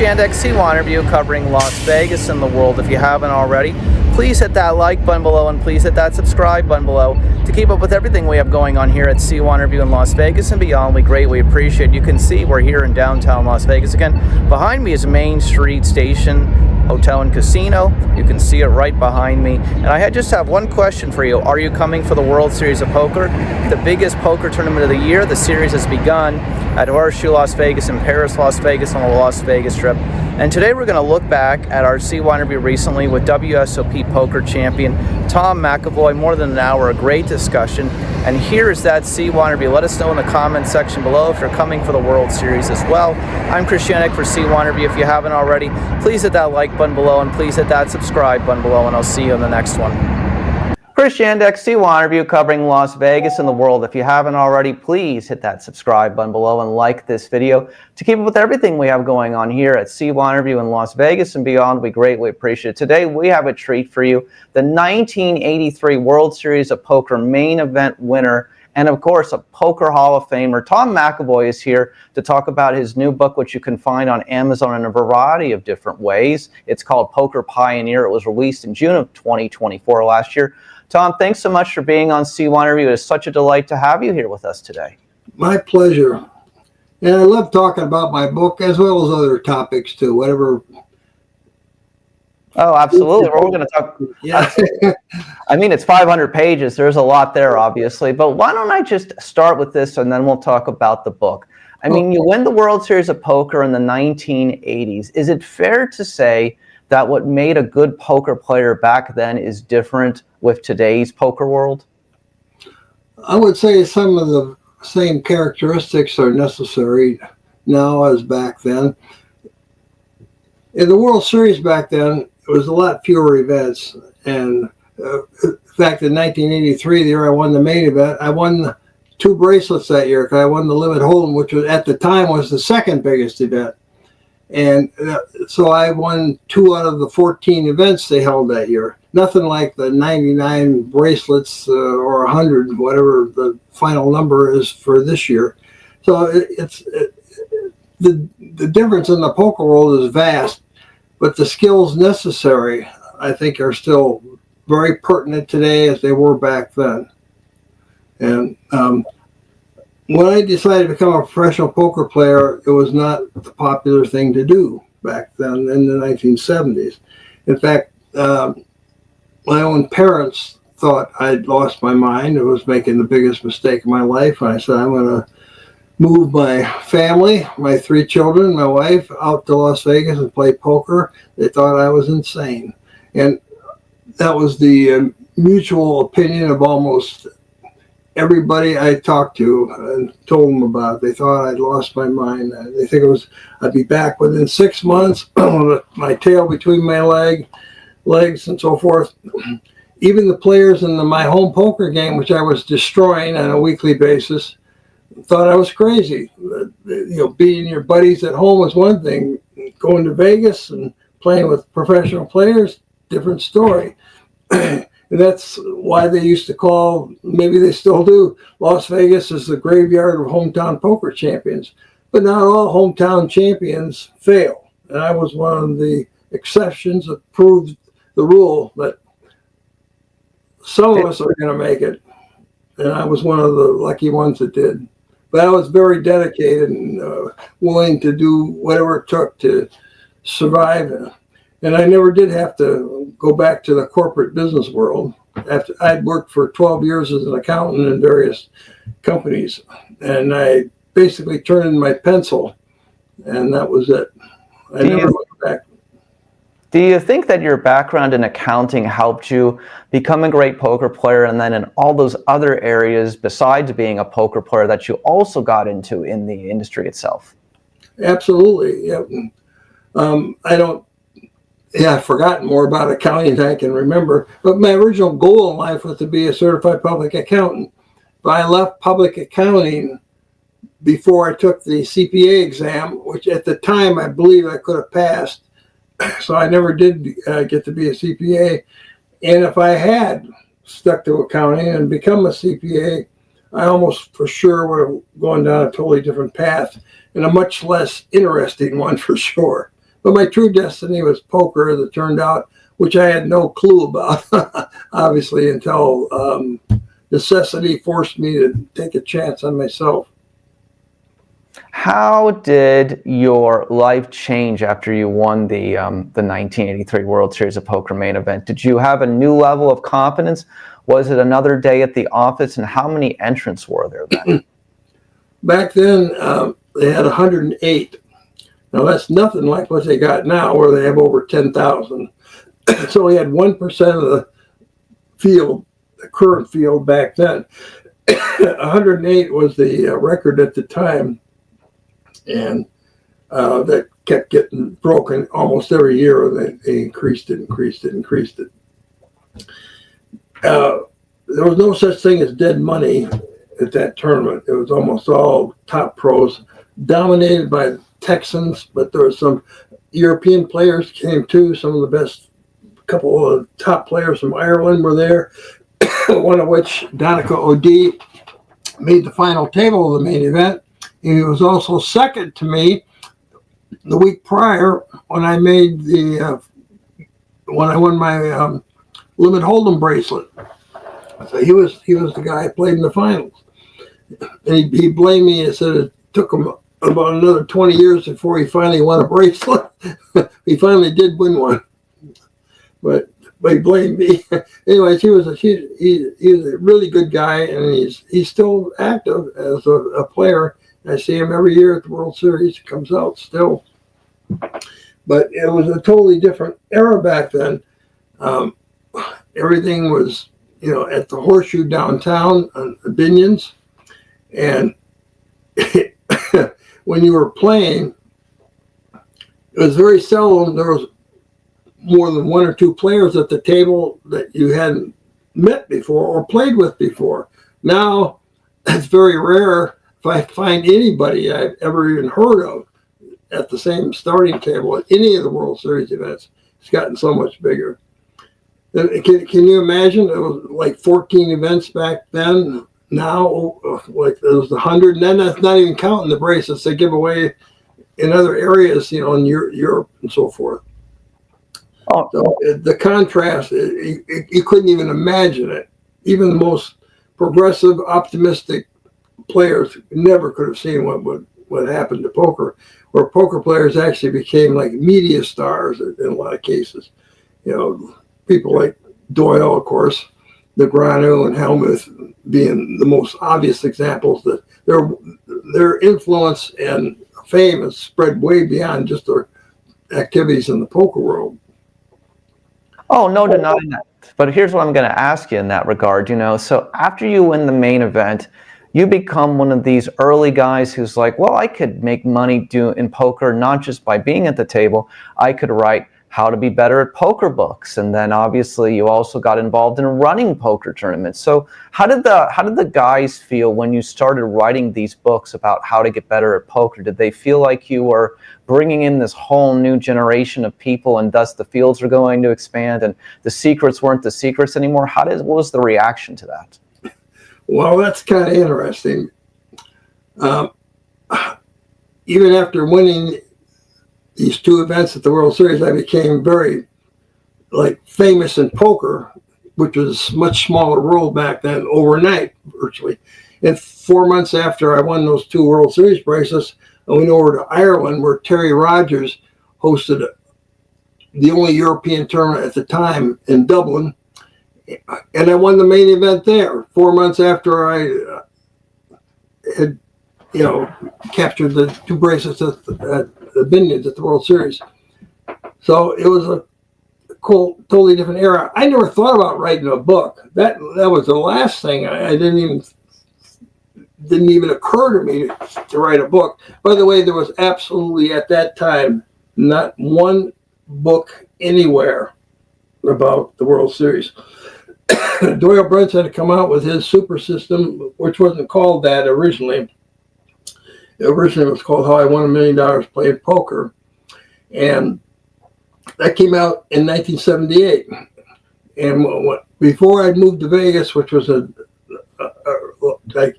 Yandex C1 review covering Las Vegas and the world. If you haven't already, please hit that like button below and please hit that subscribe button below to keep up with everything we have going on here at C1 Review in Las Vegas and beyond. We greatly appreciate it. You can see we're here in downtown Las Vegas. Again, behind me is Main Street Station Hotel and Casino. You can see it right behind me. And I just have one question for you. Are you coming for the World Series of Poker? The biggest poker tournament of the year. The series has begun at Horseshoe Las Vegas and Paris Las Vegas on the Las Vegas Strip. And today we're going to look back at our C1 review recently with WSOP Poker Champion Tom McAvoy. More than an hour, a great discussion. And here is that C1 review. Let us know in the comment section below if you're coming for the World Series as well. I'm Chris Yannick for C1 review. If you haven't already, please hit that like button below and please hit that subscribe button below, and I'll see you in the next one. Chris Yandex C1 review covering Las Vegas and the world. If you haven't already, please hit that subscribe button below and like this video to keep up with everything we have going on here at C1 review in Las Vegas and beyond. We greatly appreciate it. Today we have a treat for you. The 1983 World Series of Poker main event winner and of course a Poker Hall of Famer, Tom McAvoy, is here to talk about his new book, which you can find on Amazon in a variety of different ways. It's called Poker Pioneer. It was released in June of 2024 last year. Tom, thanks so much for being on C1 Review. It is such a delight to have you here with us today. My pleasure. And I love talking about my book as well as other topics too, whatever. Oh, absolutely. We're going to talk. Yeah. I mean, it's 500 pages. There's a lot there, obviously. But why don't I just start with this and then we'll talk about the book. I mean, you win the World Series of Poker in the 1980s. Is it fair to say that what made a good poker player back then is different with today's poker world? I would say some of the same characteristics are necessary now as back then. In the World Series back then, it was a lot fewer events. And in fact, in 1983, the year I won the main event, I won 2 bracelets that year because I won the Limit Hold'em, which was, at the time was the second biggest event. And so I won 2 out of the 14 events they held that year. Nothing like the 99 bracelets or 100, whatever the final number is for this year. So the difference in the poker world is vast, but the skills necessary, I think, are still very pertinent today as they were back then. And when I decided to become a professional poker player, it was not the popular thing to do back then in the 1970s. In fact, my own parents thought I'd lost my mind. I was making the biggest mistake of my life. And I said, I'm going to move my family, my 3 children, my wife, out to Las Vegas and play poker. They thought I was insane. And that was the mutual opinion of almost everybody I talked to and told them about it. They thought I'd lost my mind. They think I'd be back within 6 months, with my tail between my legs and so forth. Even the players in my home poker game, which I was destroying on a weekly basis, thought I was crazy. Beating your buddies at home was one thing. Going to Vegas and playing with professional players, different story. And that's why they used to call, maybe they still do, Las Vegas is the graveyard of hometown poker champions. But not all hometown champions fail. And I was one of the exceptions that proved the rule that some of us are going to make it. And I was one of the lucky ones that did. But I was very dedicated and willing to do whatever it took to survive. And I never did have to go back to the corporate business world. After I'd worked for 12 years as an accountant in various companies, and I basically turned in my pencil, and that was it. I never went back. Do you think that your background in accounting helped you become a great poker player, and then in all those other areas besides being a poker player that you also got into in the industry itself? Absolutely. Yeah. I've forgotten more about accounting than I can remember, but my original goal in life was to be a certified public accountant. But I left public accounting before I took the CPA exam, which at the time I believe I could have passed. So I never did get to be a CPA. And if I had stuck to accounting and become a CPA, I almost for sure would have gone down a totally different path and a much less interesting one for sure. But my true destiny was poker, as it turned out, which I had no clue about, obviously, until necessity forced me to take a chance on myself. How did your life change after you won the 1983 World Series of Poker main event? Did you have a new level of confidence? Was it another day at the office? And how many entrants were there then? Back then, they had 108. Now, that's nothing like what they got now, where they have over 10,000. So we had 1% of the field, the current field back then. 108 was the record at the time. And that kept getting broken almost every year. They increased it. There was no such thing as dead money at that tournament. It was almost all top pros, dominated by Texans, but there were some European players came too. Some of the best, couple of top players from Ireland were there, one of which, Donica O'D, made the final table of the main event. He was also second to me the week prior when I made when I won my limit hold'em bracelet. So he was the guy who played in the finals. And he blamed me and said it took him about another 20 years before he finally won a bracelet. He finally did win one, but he blamed me. Anyways, he was a really good guy, and he's still active as a player. I see him every year at the World Series. He comes out still. But it was a totally different era back then. Everything was, at the Horseshoe downtown on Binions. And when you were playing, it was very seldom there was more than one or two players at the table that you hadn't met before or played with before. Now, it's very rare if I find anybody I've ever even heard of at the same starting table at any of the World Series events. It's gotten so much bigger. Can you imagine? It was like 14 events back then. Now, like there was 100, and then that's not even counting the bracelets they give away in other areas, in Europe and so forth. Oh. So the contrast, you couldn't even imagine it. Even the most progressive, optimistic players never could have seen what happened to poker, where poker players actually became like media stars in a lot of cases. People like Doyle, of course, Negreanu and Helmuth being the most obvious examples that their influence and fame has spread way beyond just their activities in the poker world. Oh, no denying that. But here's what I'm going to ask you in that regard. So after you win the main event, you become one of these early guys who's like, well, I could make money in poker, not just by being at the table. I could write how to be better at poker books. And then obviously you also got involved in running poker tournaments. So how did the guys feel when you started writing these books about how to get better at poker? Did they feel like you were bringing in this whole new generation of people, and thus the fields are going to expand and the secrets weren't the secrets anymore? What was the reaction to that? Well, that's kind of interesting. Even after winning these two events at the World Series, I became very famous in poker, which was a much smaller world back then, overnight, virtually. And 4 months after I won those two World Series bracelets, I went over to Ireland, where Terry Rogers hosted the only European tournament at the time in Dublin. And I won the main event there 4 months after I had, captured the two bracelets at the Binions at the World Series. So it was a cool, totally different era. I never thought about writing a book. That was the last thing. I didn't even occur to me to write a book. By the way, there was absolutely at that time not one book anywhere about the World Series. Doyle Brunson had come out with his super system, which wasn't called that originally. Originally, it was called How I Won $1 Million Playing Poker. And that came out in 1978. And before I'd moved to Vegas, which was I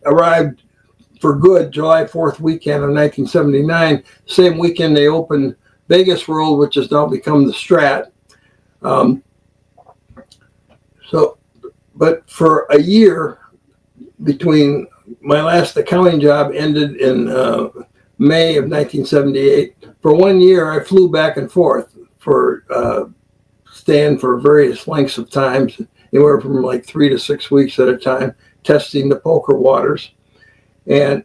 arrived for good July 4th weekend of 1979, same weekend they opened Vegas World, which has now become the Strat. But for a year, between my last accounting job ended in May of 1978. For 1 year, I flew back and forth for staying for various lengths of times, anywhere from like 3 to 6 weeks at a time, testing the poker waters. And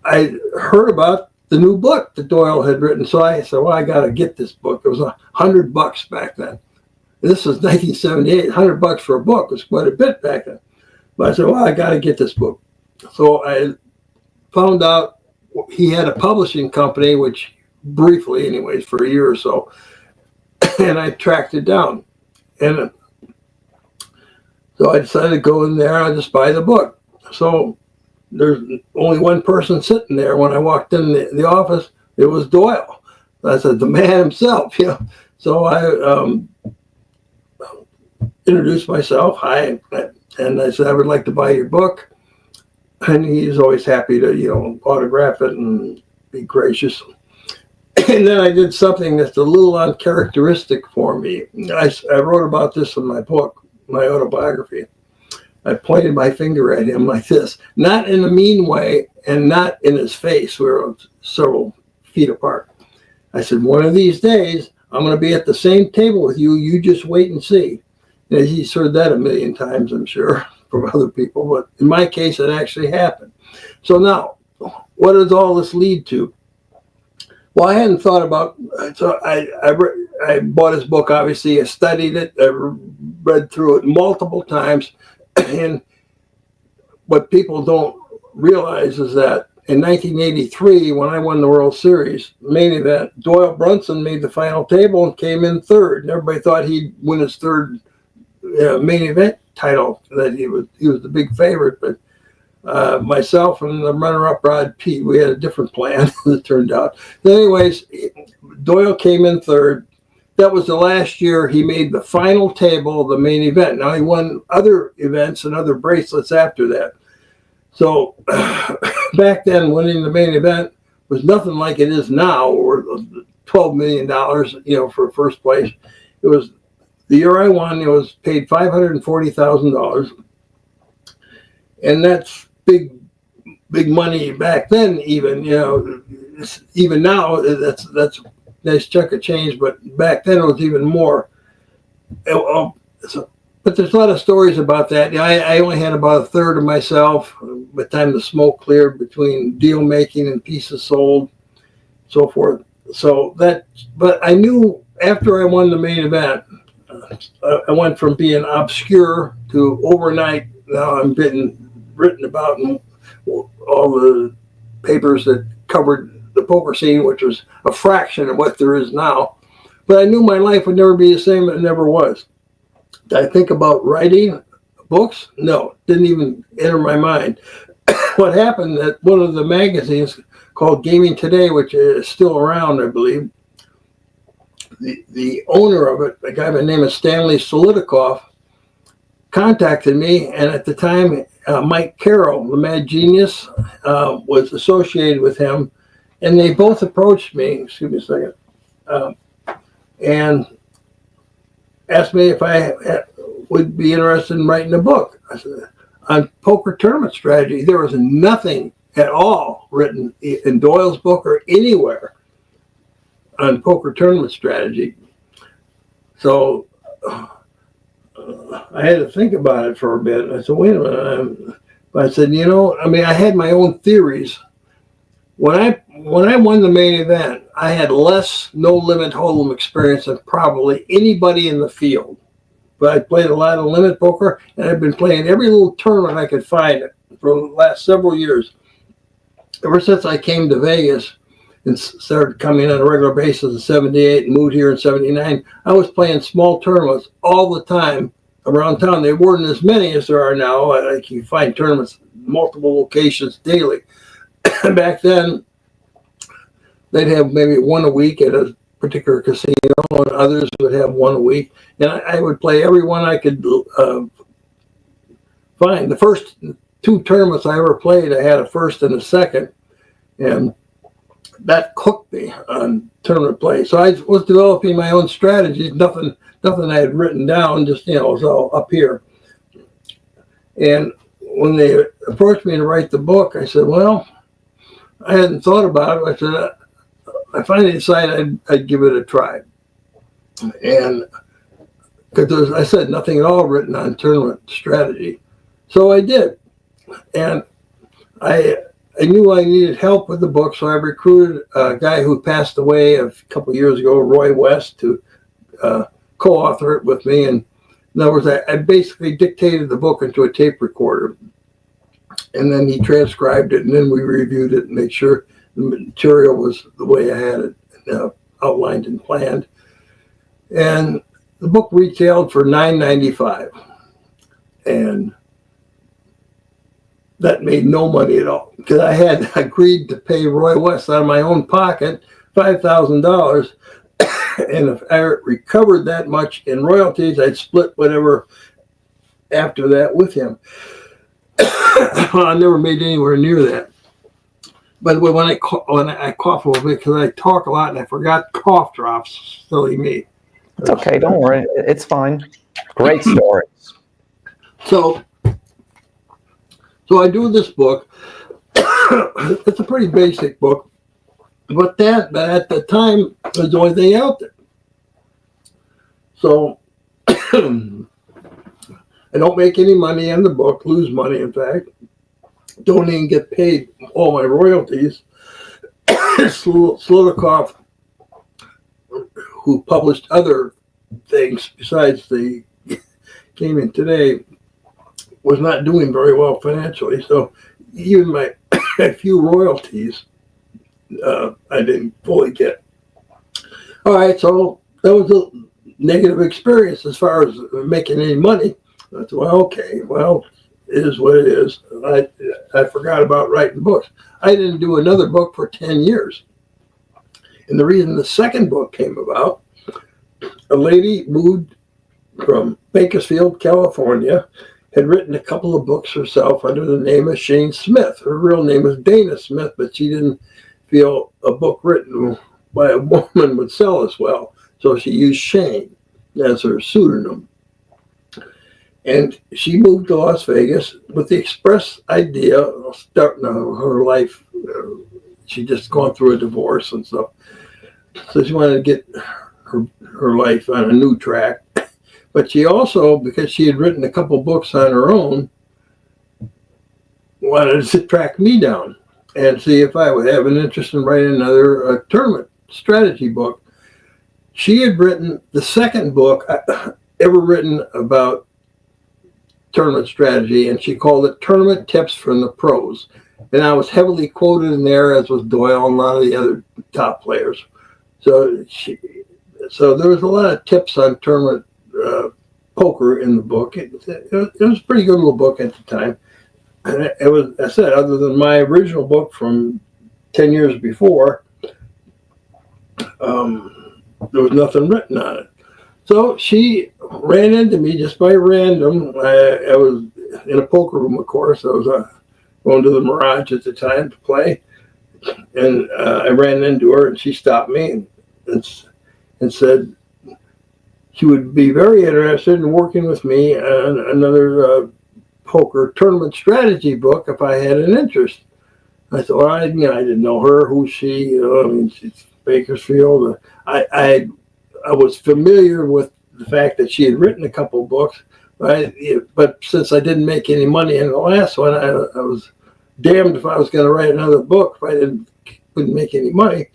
I heard about the new book that Doyle had written, so I said, well, I got to get this book. It was $100 back then. This was 1978. $100 for a book was quite a bit back then. But I said, well, I got to get this book. So I found out he had a publishing company, which briefly, anyways, for a year or so, and I tracked it down. And so I decided to go in there, I'll just buy the book. So there's only one person sitting there. When I walked in the office, it was Doyle. I said, the man himself, you know. So I introduced myself, hi, and I said, I would like to buy your book. And he's always happy to, you know, autograph it and be gracious. And then I did something that's a little uncharacteristic for me. I wrote about this in my book, my autobiography. I pointed my finger at him like this, not in a mean way and not in his face. We were several feet apart. I said, one of these days, I'm going to be at the same table with you. You just wait and see. And he's heard that a million times, I'm sure, from other people. But in my case, it actually happened. So now, what does all this lead to? Well, I hadn't thought about, so I bought his book, obviously. I studied it. I read through it multiple times. And what people don't realize is that in 1983, when I won the World Series main event, Doyle Brunson made the final table and came in third. And everybody thought he'd win his third main event title, that he was the big favorite. But myself and the runner-up Rod Pete, we had a different plan, as it turned out. But anyways, Doyle came in third. That was the last year he made the final table of the main event. Now he won other events and other bracelets after that. So back then, winning the main event was nothing like it is now, or $12 million, you know, for first place. It was the year I won. It was paid $540,000, and that's big money back then. Even, you know, even now that's a nice chunk of change, but back then it was even more. But there's a lot of stories about that. I only had about a third of myself by the time the smoke cleared between deal making and pieces sold, so forth. So that, but I knew after I won the main event, I went from being obscure to overnight. Now I'm getting written about in all the papers that covered the poker scene, which was a fraction of what there is now. But I knew my life would never be the same. It never was. Did I think about writing books? No, didn't even enter my mind. What happened at one of the magazines called Gaming Today, which is still around, I believe, the owner of it, a guy by the name of Stanley Solitikoff, contacted me, and at the time, Mike Carroll, the Mad Genius, was associated with him, and they both approached me, excuse me a second, and asked me if I would be interested in writing a book. I said, on poker tournament strategy. There was nothing at all written in Doyle's book or anywhere on poker tournament strategy. So I had to think about it for a bit. I said, wait a minute. I said, you know, I mean, I had my own theories. When I won the main event, I had less no-limit hold'em experience than probably anybody in the field. But I played a lot of limit poker, and I've been playing every little tournament I could find for the last several years. Ever since I came to Vegas and started coming on a regular basis in 78 and moved here in 79, I was playing small tournaments all the time around town. They weren't as many as there are now. Like you find tournaments multiple locations daily. Back then, they'd have maybe one a week at a particular casino, and others would have one a week. And I would play every one I could find. The first two tournaments I ever played, I had a first and a second. And that hooked me on tournament play. So I was developing my own strategies, nothing I had written down, just, it was all up here. And when they approached me to write the book, I said, well, I hadn't thought about it. I said, I finally decided I'd give it a try. And because I said nothing at all written on tournament strategy. So I did. And I knew I needed help with the book, so I recruited a guy who passed away a couple of years ago, Roy West, to co-author it with me. And in other words, I basically dictated the book into a tape recorder. And then he transcribed it, and then we reviewed it and made sure the material was the way I had it outlined and planned. And the book retailed for $9.95. And that made no money at all, because I had agreed to pay Roy West out of my own pocket $5,000. And if I recovered that much in royalties, I'd split whatever after that with him. I never made anywhere near that. By the way, when I cough a little bit, because I talk a lot and I forgot cough drops, silly me. It's okay, don't worry. It's fine. Great stories. So I do this book. It's a pretty basic book, but at the time was the only thing out there. So I don't make any money on the book, lose money, in fact. Don't even get paid all my royalties. Slotikoff, who published other things besides the Came In Today, was not doing very well financially. So even my few royalties, I didn't fully get. All right, so that was a negative experience as far as making any money. I thought, well, okay, well, it is what it is. I forgot about writing books. I didn't do another book for 10 years. And the reason the second book came about, a lady moved from Bakersfield, California, had written a couple of books herself under the name of Shane Smith. Her real name was Dana Smith, but she didn't feel a book written by a woman would sell as well. So she used Shane as her pseudonym. And she moved to Las Vegas with the express idea of starting her life. She'd just gone through a divorce and stuff. So she wanted to get her life on a new track. But she also, because she had written a couple books on her own, wanted to track me down and see if I would have an interest in writing another tournament strategy book. She had written the second book ever written about tournament strategy, and she called it Tournament Tips from the Pros. And I was heavily quoted in there, as was Doyle and a lot of the other top players. So there was a lot of tips on tournament poker in the book. It was a pretty good little book at the time. And it was, I said, other than my original book from 10 years before, there was nothing written on it. So she ran into me just by random. I was in a poker room, of course. I was going to the Mirage at the time to play. And I ran into her, and she stopped me and said she would be very interested in working with me on another poker tournament strategy book if I had an interest. I thought, well, I didn't know her, who's she? I mean, she's Bakersfield. I was familiar with the fact that she had written a couple of books, but since I didn't make any money in the last one, I was damned if I was going to write another book if I couldn't make any money.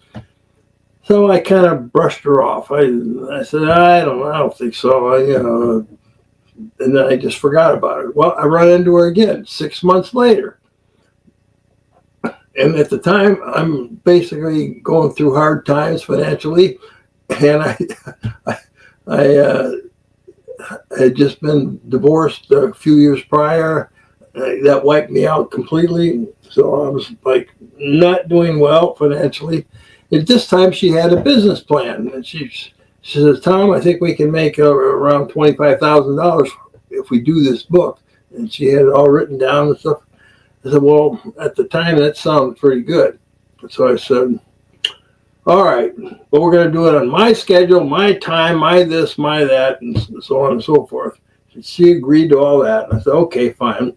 So I kind of brushed her off. I said, I don't think so. And then I just forgot about it. Well, I run into her again 6 months later. And at the time, I'm basically going through hard times financially. And I had just been divorced a few years prior. That wiped me out completely. So I was like not doing well financially. At this time, she had a business plan. And she says, Tom, I think we can make around $25,000 if we do this book. And she had it all written down and stuff. I said, well, at the time, that sounded pretty good. So I said, all right, but we're going to do it on my schedule, my time, my this, my that, and so on and so forth. She agreed to all that. And I said, okay, fine.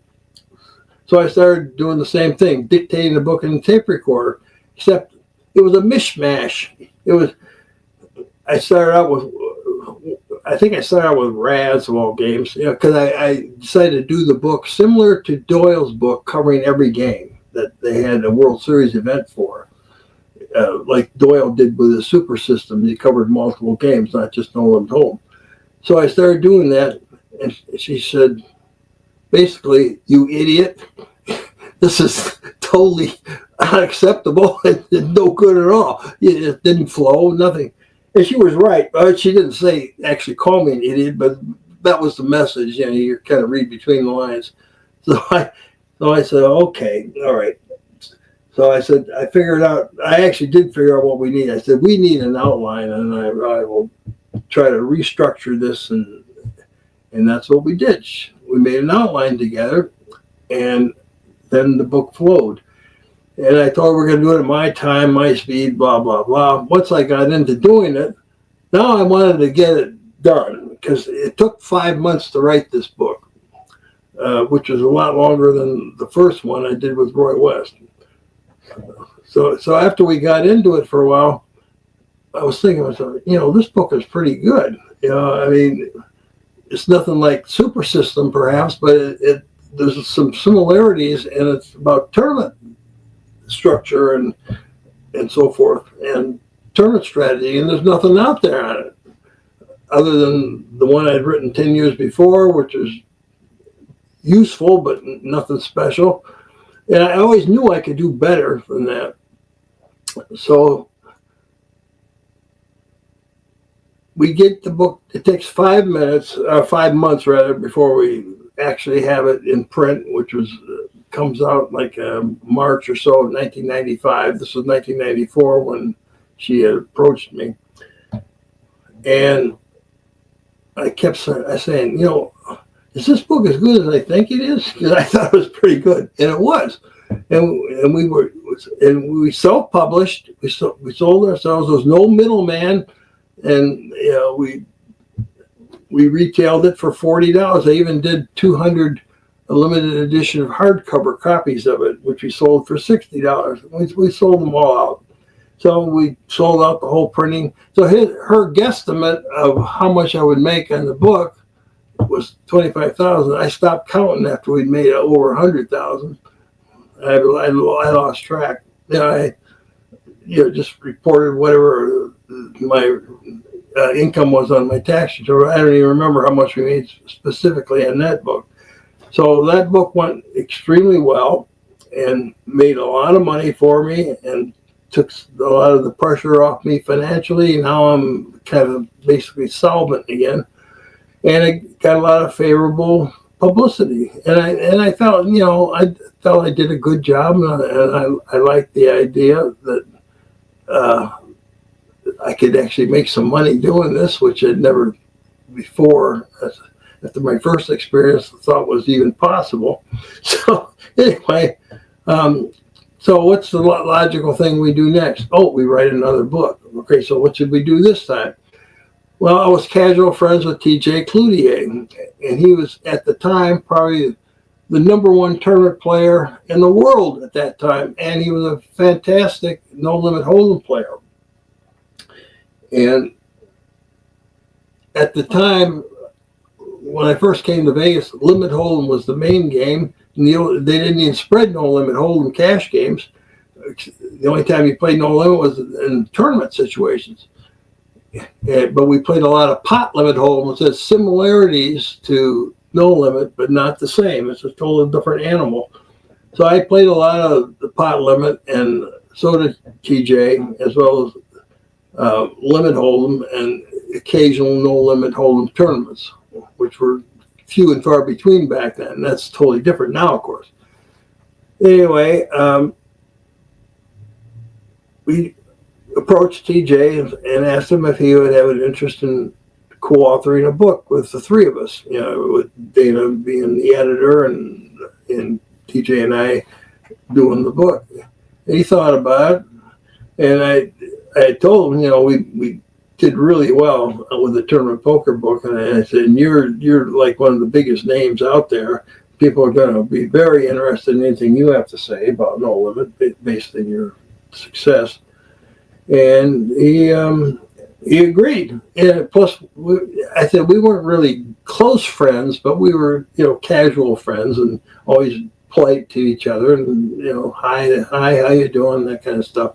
So I started doing the same thing, dictating the book in the tape recorder, except it was a mishmash. It was, I started out with, I think I started out with Raz of all games, you know, because I decided to do the book similar to Doyle's book covering every game that they had a World Series event for. Like Doyle did with his Super System. He covered multiple games, not just No Limit Home. So I started doing that, and she said, basically, you idiot, this is totally unacceptable and no good at all. It didn't flow, nothing. And she was right. She didn't say, actually call me an idiot, but that was the message. You know, you kind of read between the lines. So I said, okay, all right. So I said, I figured out, I actually did figure out what we need. I said, we need an outline, and I will try to restructure this, and that's what we did. We made an outline together, and then the book flowed. And I told her we're going to do it at my time, my speed, blah, blah, blah. Once I got into doing it, now I wanted to get it done, because it took 5 months to write this book, which was a lot longer than the first one I did with Roy West. So after we got into it for a while, I was thinking to myself, you know, this book is pretty good. You know, I mean, it's nothing like Super System, perhaps, but there's some similarities, and it's about tournament structure and so forth, and tournament strategy, and there's nothing out there on it other than the one I'd written 10 years before, which is useful but nothing special. And I always knew I could do better than that. So we get the book. It takes 5 months rather, before we actually have it in print, which comes out like March or so of 1995. This was 1994 when she had approached me, and I kept saying, you know, is this book as good as I think it is? Because I thought it was pretty good, and it was. And we self-published. We sold ourselves. There was no middleman, and you know, we retailed it for $40. I even did 200 limited edition hardcover copies of it, which we sold for $60. We sold them all out. So we sold out the whole printing. So her guesstimate of how much I would make on the book was $25,000. I stopped counting after we'd made over 100,000. I lost track. I just reported whatever my income was on my tax return. I don't even remember how much we made specifically on that book. So that book went extremely well and made a lot of money for me and took a lot of the pressure off me financially. Now I'm kind of basically solvent again. And it got a lot of favorable publicity. And I felt, you know, I felt I did a good job, and I liked the idea that I could actually make some money doing this, which I'd never before, after my first experience, thought was even possible. So anyway, so what's the logical thing we do next? Oh, we write another book. Okay, so what should we do this time? Well, I was casual friends with TJ Cloutier, and he was at the time probably the #1 tournament player in the world at that time, and he was a fantastic no limit hold'em player. And at the time, when I first came to Vegas, limit hold'em was the main game. And they didn't even spread no limit hold'em cash games. The only time you played no limit was in tournament situations. But we played a lot of pot limit hold'em, which has similarities to no limit, but not the same. It's a totally different animal. So I played a lot of the pot limit, and so did TJ, as well as limit hold'em and occasional no limit hold'em tournaments, which were few and far between back then. That's totally different now, of course. Anyway, we approached TJ and asked him if he would have an interest in co-authoring a book with the three of us, you know, with Dana being the editor and TJ and I doing the book. And he thought about it, and I told him, we did really well with the tournament poker book, and I said, you're like one of the biggest names out there. People are going to be very interested in anything you have to say about No Limit based on your success. And he agreed. And plus, I said we weren't really close friends, but we were, casual friends and always polite to each other, and hi, how you doing, that kind of stuff.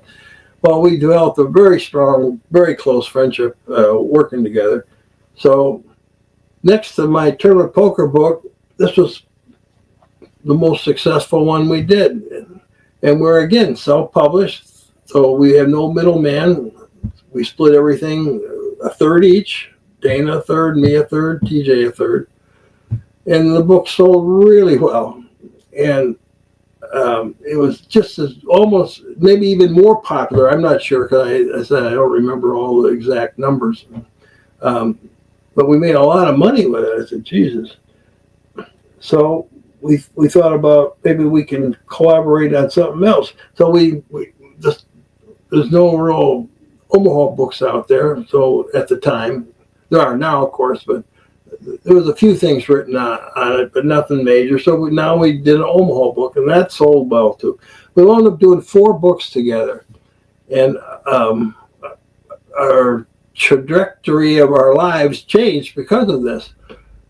Well, we developed a very strong, very close friendship working together. So next to my tournament poker book, this was the most successful one we did. And we're, again, self-published, so we have no middleman. We split everything a third each, Dana a third, me a third, TJ a third. And the book sold really well. And it was just as almost maybe even more popular. I'm not sure, because I said I don't remember all the exact numbers. But we made a lot of money with it. I said, Jesus. So we thought about maybe we can collaborate on something else. So we just, there's no real Omaha books out there. So at the time, there are now, of course, but there was a few things written on it, but nothing major. So now we did an Omaha book, and that sold well too. We wound up doing 4 books together, and our trajectory of our lives changed because of this.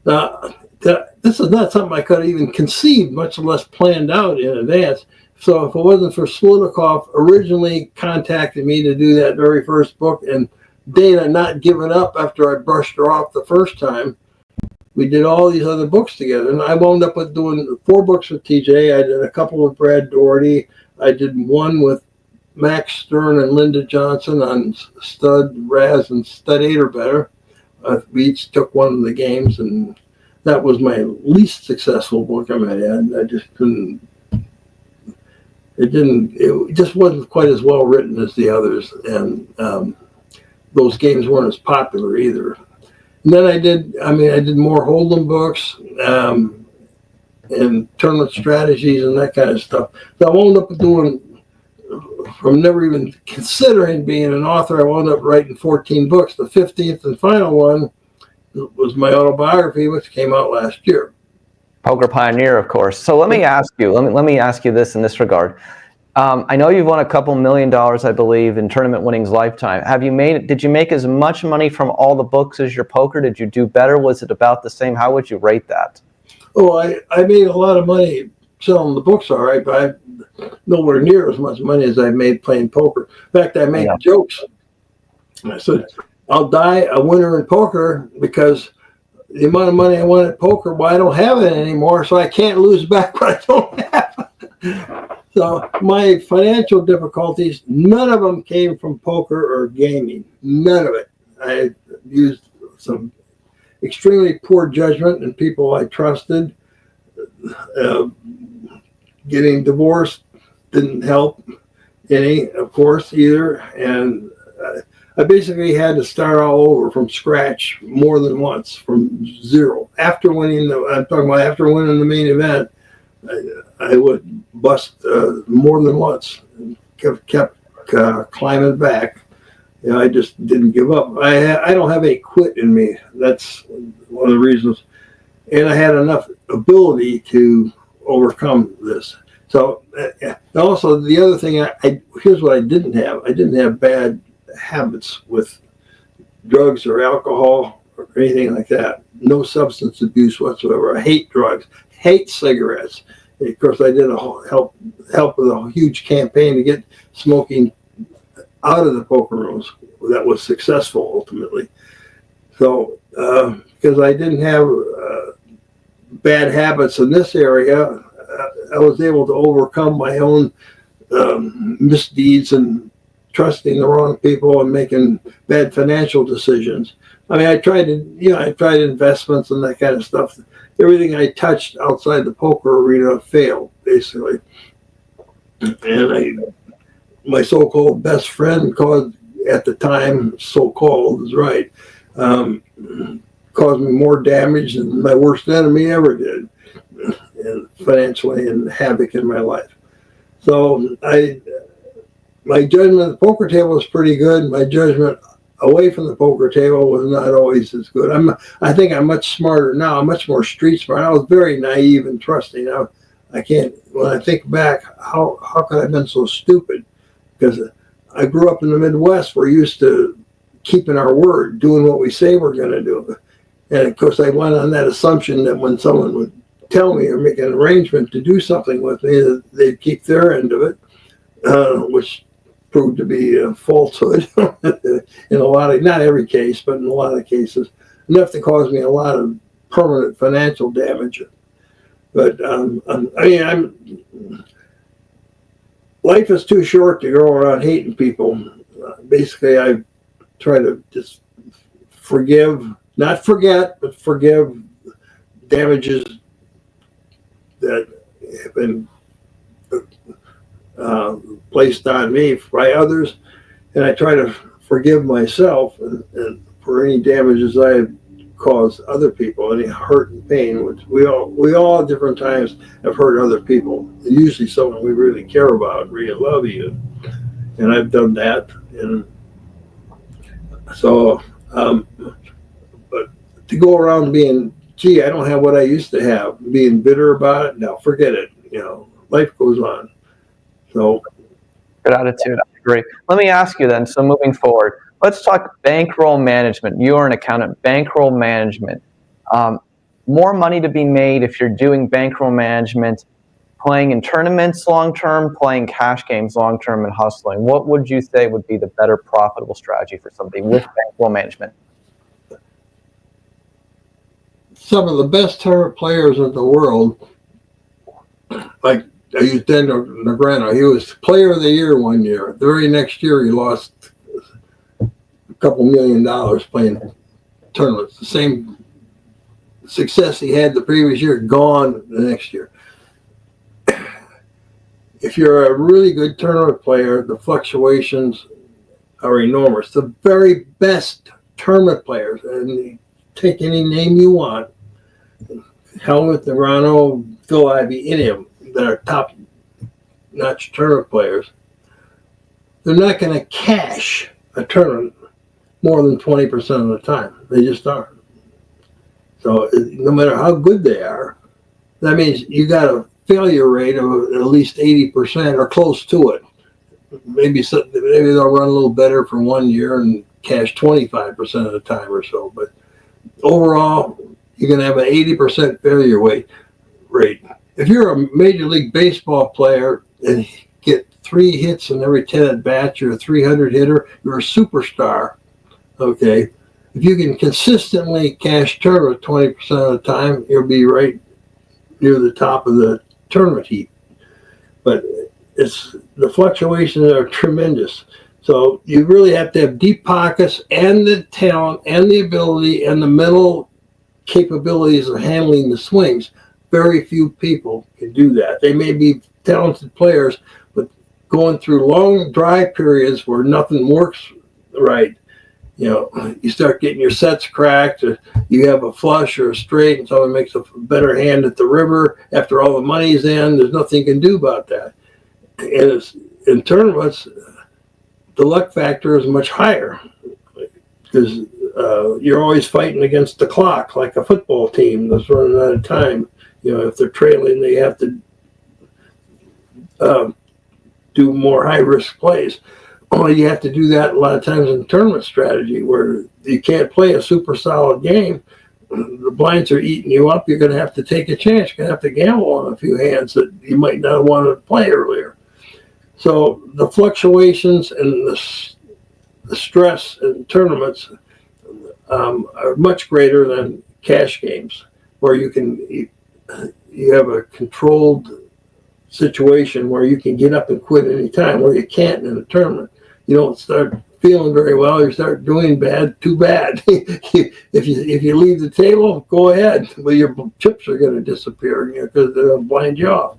Now, this is not something I could have even conceived, much less planned out in advance. So if it wasn't for Slitikoff originally contacting me to do that very first book, and Dana not giving up after I brushed her off the first time, we did all these other books together. And I wound up with doing 4 books with TJ. I did a couple with Brad Doherty. I did one with Max Stern and Linda Johnson on Stud, Raz, and Stud 8 or better. We each took one of the games, and that was my least successful book I might add. I just couldn't. It just wasn't quite as well written as the others, and those games weren't as popular either. And then I did more Hold'em books and tournament strategies and that kind of stuff. So I wound up doing, from never even considering being an author, I wound up writing 14 books. The 15th and final one was my autobiography, which came out last year. Poker Pioneer, of course. So let me ask you, let me ask you this in this regard. I know you've won a couple $1 million, I believe, in tournament winnings lifetime. Did you make as much money from all the books as your poker? Did you do better? Was it about the same? How would you rate that? Oh, I made a lot of money selling the books, all right, but nowhere near as much money as I made playing poker. In fact, I made jokes. I said, I'll die a winner in poker because the amount of money I won at poker, well, I don't have it anymore, so I can't lose back what I don't have. So my financial difficulties, none of them came from poker or gaming. None of it. I used some extremely poor judgment in people I trusted. Getting divorced didn't help any, of course, either. And I basically had to start all over from scratch more than once, from zero. After winning the main event, I would bust more than once. Kept climbing back. I just didn't give up. I don't have a quit in me. That's one of the reasons. And I had enough ability to overcome this. So also the other thing, here's what I didn't have. I didn't have bad habits with drugs or alcohol or anything like that. No substance abuse whatsoever. I hate drugs, hate cigarettes. Of course, I did help with a huge campaign to get smoking out of the poker rooms. That was successful ultimately. So because I didn't have bad habits in this area, I was able to overcome my own misdeeds and trusting the wrong people and making bad financial decisions. I mean, I tried investments and that kind of stuff. Everything I touched outside the poker arena failed, basically. And my so-called best friend at the time, so-called is right, caused me more damage than my worst enemy ever did, and financially, and havoc in my life. So my judgment at the poker table was pretty good. My judgment away from the poker table was not always as good. I think I'm much smarter now. I'm much more street smart. I was very naive and trusting. I can't, when I think back, how could I have been so stupid? Because I grew up in the Midwest. We're used to keeping our word, doing what we say we're going to do. And of course, I went on that assumption that when someone would tell me or make an arrangement to do something with me, that they'd keep their end of it, which proved to be a falsehood in a lot of, not every case, but in a lot of cases, enough to cause me a lot of permanent financial damage. But life is too short to go around hating people. Basically, I try to just forgive, not forget, but forgive damages that have been placed on me by others, and I try to forgive myself and for any damages I have caused other people, any hurt and pain, which we all at different times have hurt other people, usually someone we really care about, really love you, and I've done that. And so but to go around being, gee, I don't have what I used to have, being bitter about it, no, forget it. Life goes on. So good attitude. I agree. Let me ask you then, so moving forward, let's talk bankroll management. You are an accountant. Bankroll management. More money to be made if you're doing bankroll management, playing in tournaments long-term, playing cash games long-term, and hustling. What would you say would be the better profitable strategy for somebody with bankroll management? some of the best tournament players in the world, like I used Dan Negreanu, he was player of the year one year. The very next year, he lost a couple $1 million playing tournaments. The same success he had the previous year, gone the next year. If you're a really good tournament player, the fluctuations are enormous. The very best tournament players, and take any name you want, Helmut, Negreanu, Phil Ivey, any of them that are top-notch tournament players, they're not going to cash a tournament more than 20% of the time. They just aren't. So no matter how good they are, that means you got a failure rate of at least 80% or close to it. Maybe they'll run a little better for 1 year and cash 25% of the time or so. But overall, you're going to have an 80% failure rate. If you're a Major League Baseball player and get 3 hits in every 10 at bats, you're a 300 hitter, you're a superstar. Okay. If you can consistently cash tournament 20% of the time, you'll be right near the top of the tournament heap. But the fluctuations are tremendous. So you really have to have deep pockets and the talent and the ability and the mental capabilities of handling the swings. Very few people can do that. They may be talented players, but going through long dry periods where nothing works right, you start getting your sets cracked, or you have a flush or a straight and someone makes a better hand at the river after all the money's in. There's nothing you can do about that. And in tournaments, the luck factor is much higher because you're always fighting against the clock, like a football team that's running out of time. If they're trailing, they have to do more high-risk plays. Well, you have to do that a lot of times in tournament strategy where you can't play a super solid game. The blinds are eating you up. You're going to have to take a chance. You're going to have to gamble on a few hands that you might not want to play earlier. So the fluctuations and the stress in tournaments are much greater than cash games, where you have a controlled situation where you can get up and quit any time, where you can't in a tournament. You don't start feeling very well, you start doing bad, too bad. If you leave the table, go ahead, but your chips are going to disappear because they'll blind you off.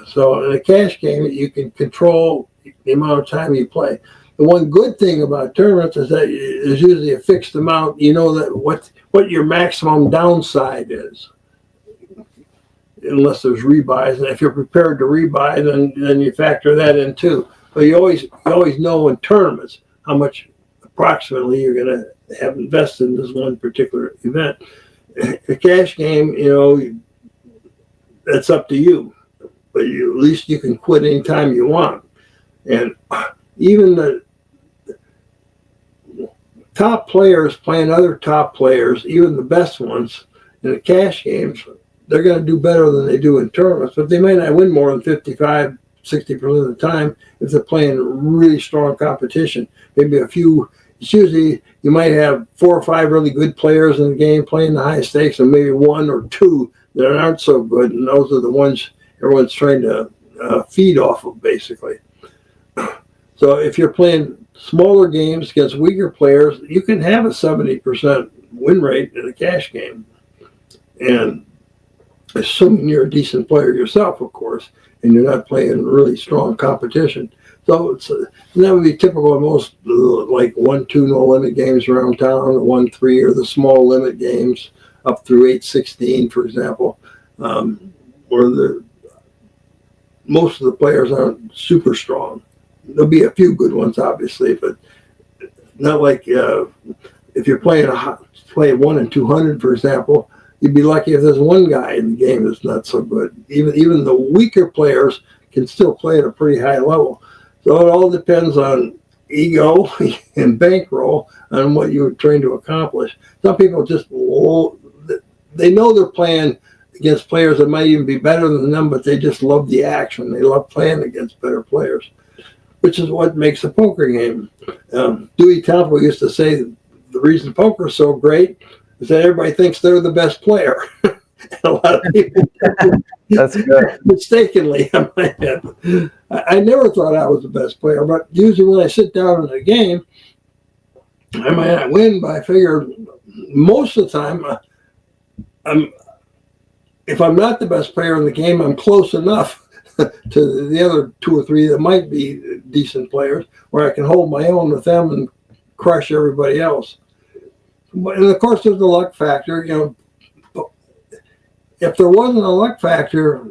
So in a cash game, you can control the amount of time you play. The one good thing about tournaments is that there's usually a fixed amount. You know that what your maximum downside is, unless there's rebuys. And if you're prepared to rebuy, then you factor that in too. But you always know in tournaments how much approximately you're going to have invested in this one particular event. A cash game, that's up to you. But at least you can quit anytime you want. And even the top players playing other top players, even the best ones in the cash games, they're going to do better than they do in tournaments. But they may not win more than 55, 60% of the time if they're playing really strong competition. Maybe a few. It's usually you might have 4 or 5 really good players in the game playing the high stakes, and maybe 1 or 2 that aren't so good, and those are the ones everyone's trying to feed off of, basically. So if you're playing smaller games against weaker players, you can have a 70% win rate in a cash game, and assuming you're a decent player yourself, of course, and you're not playing really strong competition. So that would be typical of most like 1-2 no limit games around town, 1-3 or the small limit games up through 8-16, for example, where most of the players aren't super strong. There'll be a few good ones, obviously, but not like if you're playing 1 in 200, for example, you'd be lucky if there's one guy in the game that's not so good. Even the weaker players can still play at a pretty high level. So it all depends on ego and bankroll on what you're trying to accomplish. Some people just, they know they're playing against players that might even be better than them, but they just love the action. They love playing against better players, which is what makes a poker game. Dewey Temple used to say the reason poker is so great is that everybody thinks they're the best player. And a lot of people That's good. Mistakenly. I never thought I was the best player, but usually when I sit down in a game, I might not win, but I figure most of the time, if I'm not the best player in the game, I'm close enough to the other 2 or 3 that might be decent players, where I can hold my own with them and crush everybody else. And of course, there's the luck factor. If there wasn't a luck factor,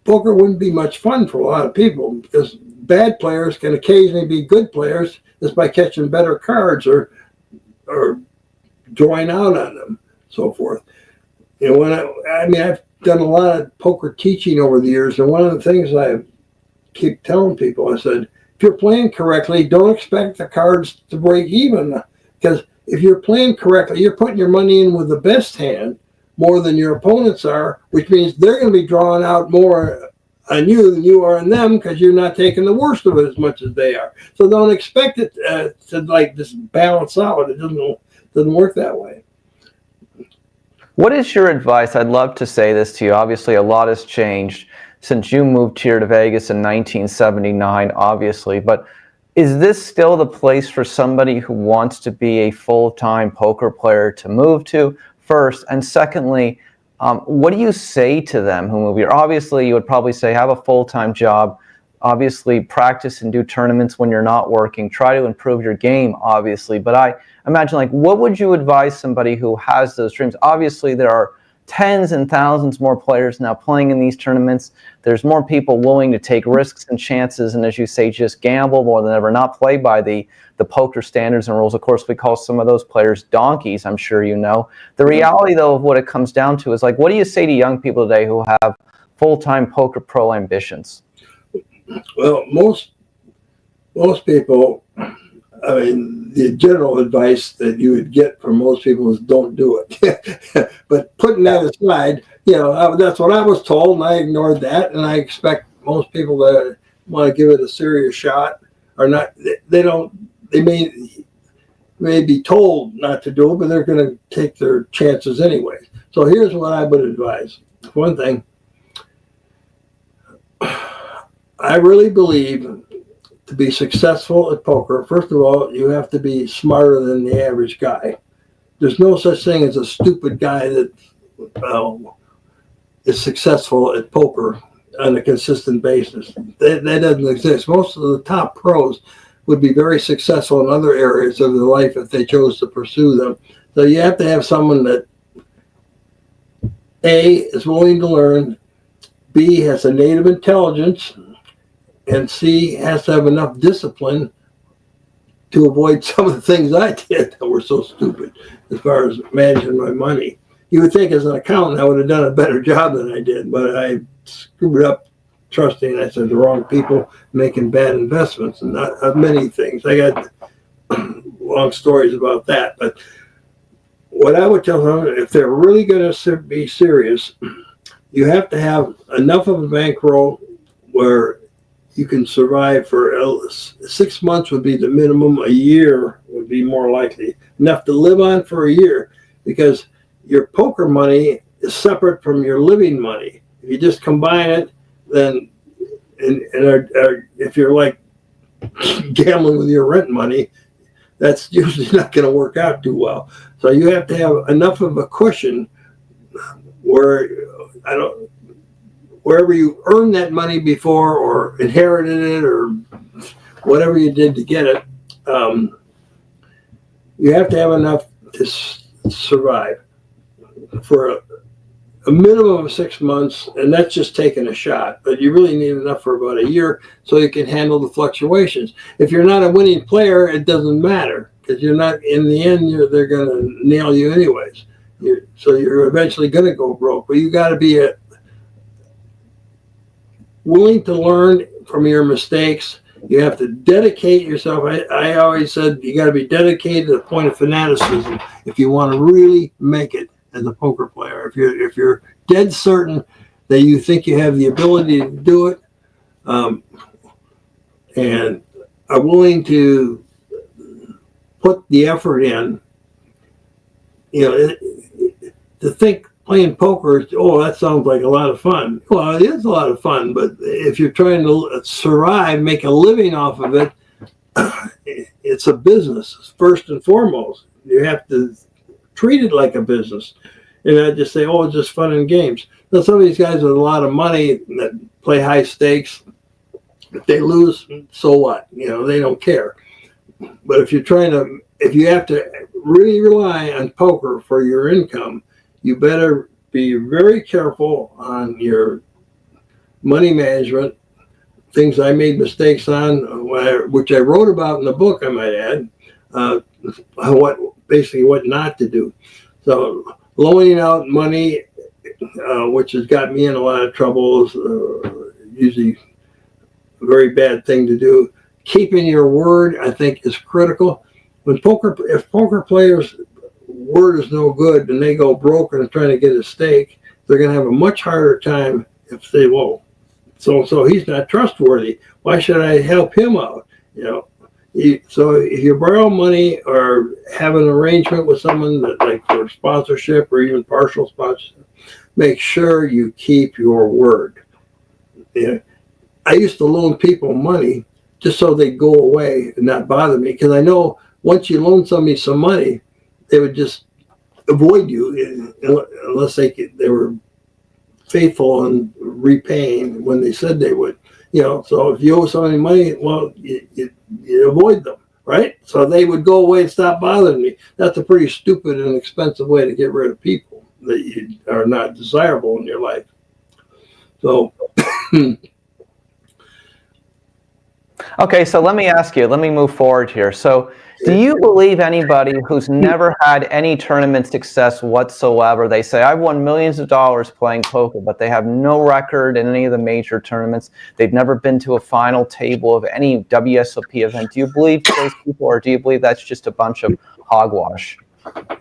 poker wouldn't be much fun for a lot of people, because bad players can occasionally be good players just by catching better cards or drawing out on them, so forth. When I've done a lot of poker teaching over the years, and one of the things I keep telling people, I said, if you're playing correctly, don't expect the cards to break even, because if you're playing correctly, you're putting your money in with the best hand more than your opponents are, which means they're going to be drawing out more on you than you are on them, because you're not taking the worst of it as much as they are. So don't expect it to like just balance out. It doesn't work that way. What is your advice? I'd love to say this to you. Obviously, a lot has changed since you moved here to Vegas in 1979, obviously. But is this still the place for somebody who wants to be a full-time poker player to move to, first? And secondly, what do you say to them who move here? Obviously, you would probably say have a full-time job. Obviously, practice and do tournaments when you're not working. Try to improve your game, obviously. But I imagine, like, what would you advise somebody who has those dreams? Obviously, there are tens and thousands more players now playing in these tournaments. There's more people willing to take risks and chances, and as you say, just gamble more than ever, not play by the poker standards and rules. Of course, we call some of those players donkeys, I'm sure you know. The reality, though, of what it comes down to is, like, what do you say to young people today who have full-time poker pro ambitions? Well, most people, the general advice that you would get from most people is don't do it. But putting that aside, that's what I was told, and I ignored that, and I expect most people to want to give it a serious shot or not. They may be told not to do it, but they're going to take their chances anyway. So here's what I would advise. One thing, I really believe to be successful at poker, first of all, you have to be smarter than the average guy. There's no such thing as a stupid guy that is successful at poker on a consistent basis. That doesn't exist. Most of the top pros would be very successful in other areas of their life if they chose to pursue them. So you have to have someone that, A, is willing to learn, B, has a native intelligence, And C has to have enough discipline to avoid some of the things I did that were so stupid as far as managing my money. You would think as an accountant I would have done a better job than I did, but I screwed up trusting, I said, the wrong people, making bad investments, and not many things. I got long stories about that, but what I would tell them, if they're really going to be serious, you have to have enough of a bankroll where you can survive for 6 months would be the minimum. A year would be more likely. Enough to live on for a year, because your poker money is separate from your living money. If you just combine it, then if you're like gambling with your rent money, that's usually not going to work out too well. So you have to have enough of a cushion where wherever you earned that money before or inherited it or whatever you did to get it, you have to have enough to survive for a minimum of 6 months, and that's just taking a shot. But you really need enough for about a year so you can handle the fluctuations. If you're not a winning player, it doesn't matter, because you're not, in the end, they're going to nail you anyways. So you're eventually going to go broke. But you got to be willing to learn from your mistakes. You have to dedicate yourself. I always said you got to be dedicated to the point of fanaticism if you want to really make it as a poker player. If you're dead certain that you think you have the ability to do it, and are willing to put the effort in, to think playing poker, that sounds like a lot of fun. Well, it is a lot of fun, but if you're trying to survive, make a living off of it, it's a business first and foremost. You have to treat it like a business, and not just say, it's just fun and games. Now, some of these guys with a lot of money that play high stakes, if they lose, so what? They don't care. But if you have to really rely on poker for your income, you better be very careful on your money management, things I made mistakes on, which I wrote about in the book, I might add, what not to do. So loaning out money, which has got me in a lot of trouble, is usually a very bad thing to do. Keeping your word, I think, is critical. If poker players' word is no good and they go broke and trying to get a stake, they're going to have a much harder time if they won't. So he's not trustworthy. Why should I help him out? So if you borrow money or have an arrangement with someone that, like, for sponsorship or even partial sponsorship, make sure you keep your word. I used to loan people money just so they'd go away and not bother me, because I know once you loan somebody some money, they would just avoid you unless they were faithful in repaying when they said they would. So if you owe somebody money, well, you avoid them, right? So they would go away and stop bothering me. That's a pretty stupid and expensive way to get rid of people that are not desirable in your life. So. Okay, so let me move forward here. So do you believe anybody who's never had any tournament success whatsoever, they say, I've won millions of dollars playing poker, but they have no record in any of the major tournaments, they've never been to a final table of any WSOP event? Do you believe those people, or do you believe that's just a bunch of hogwash?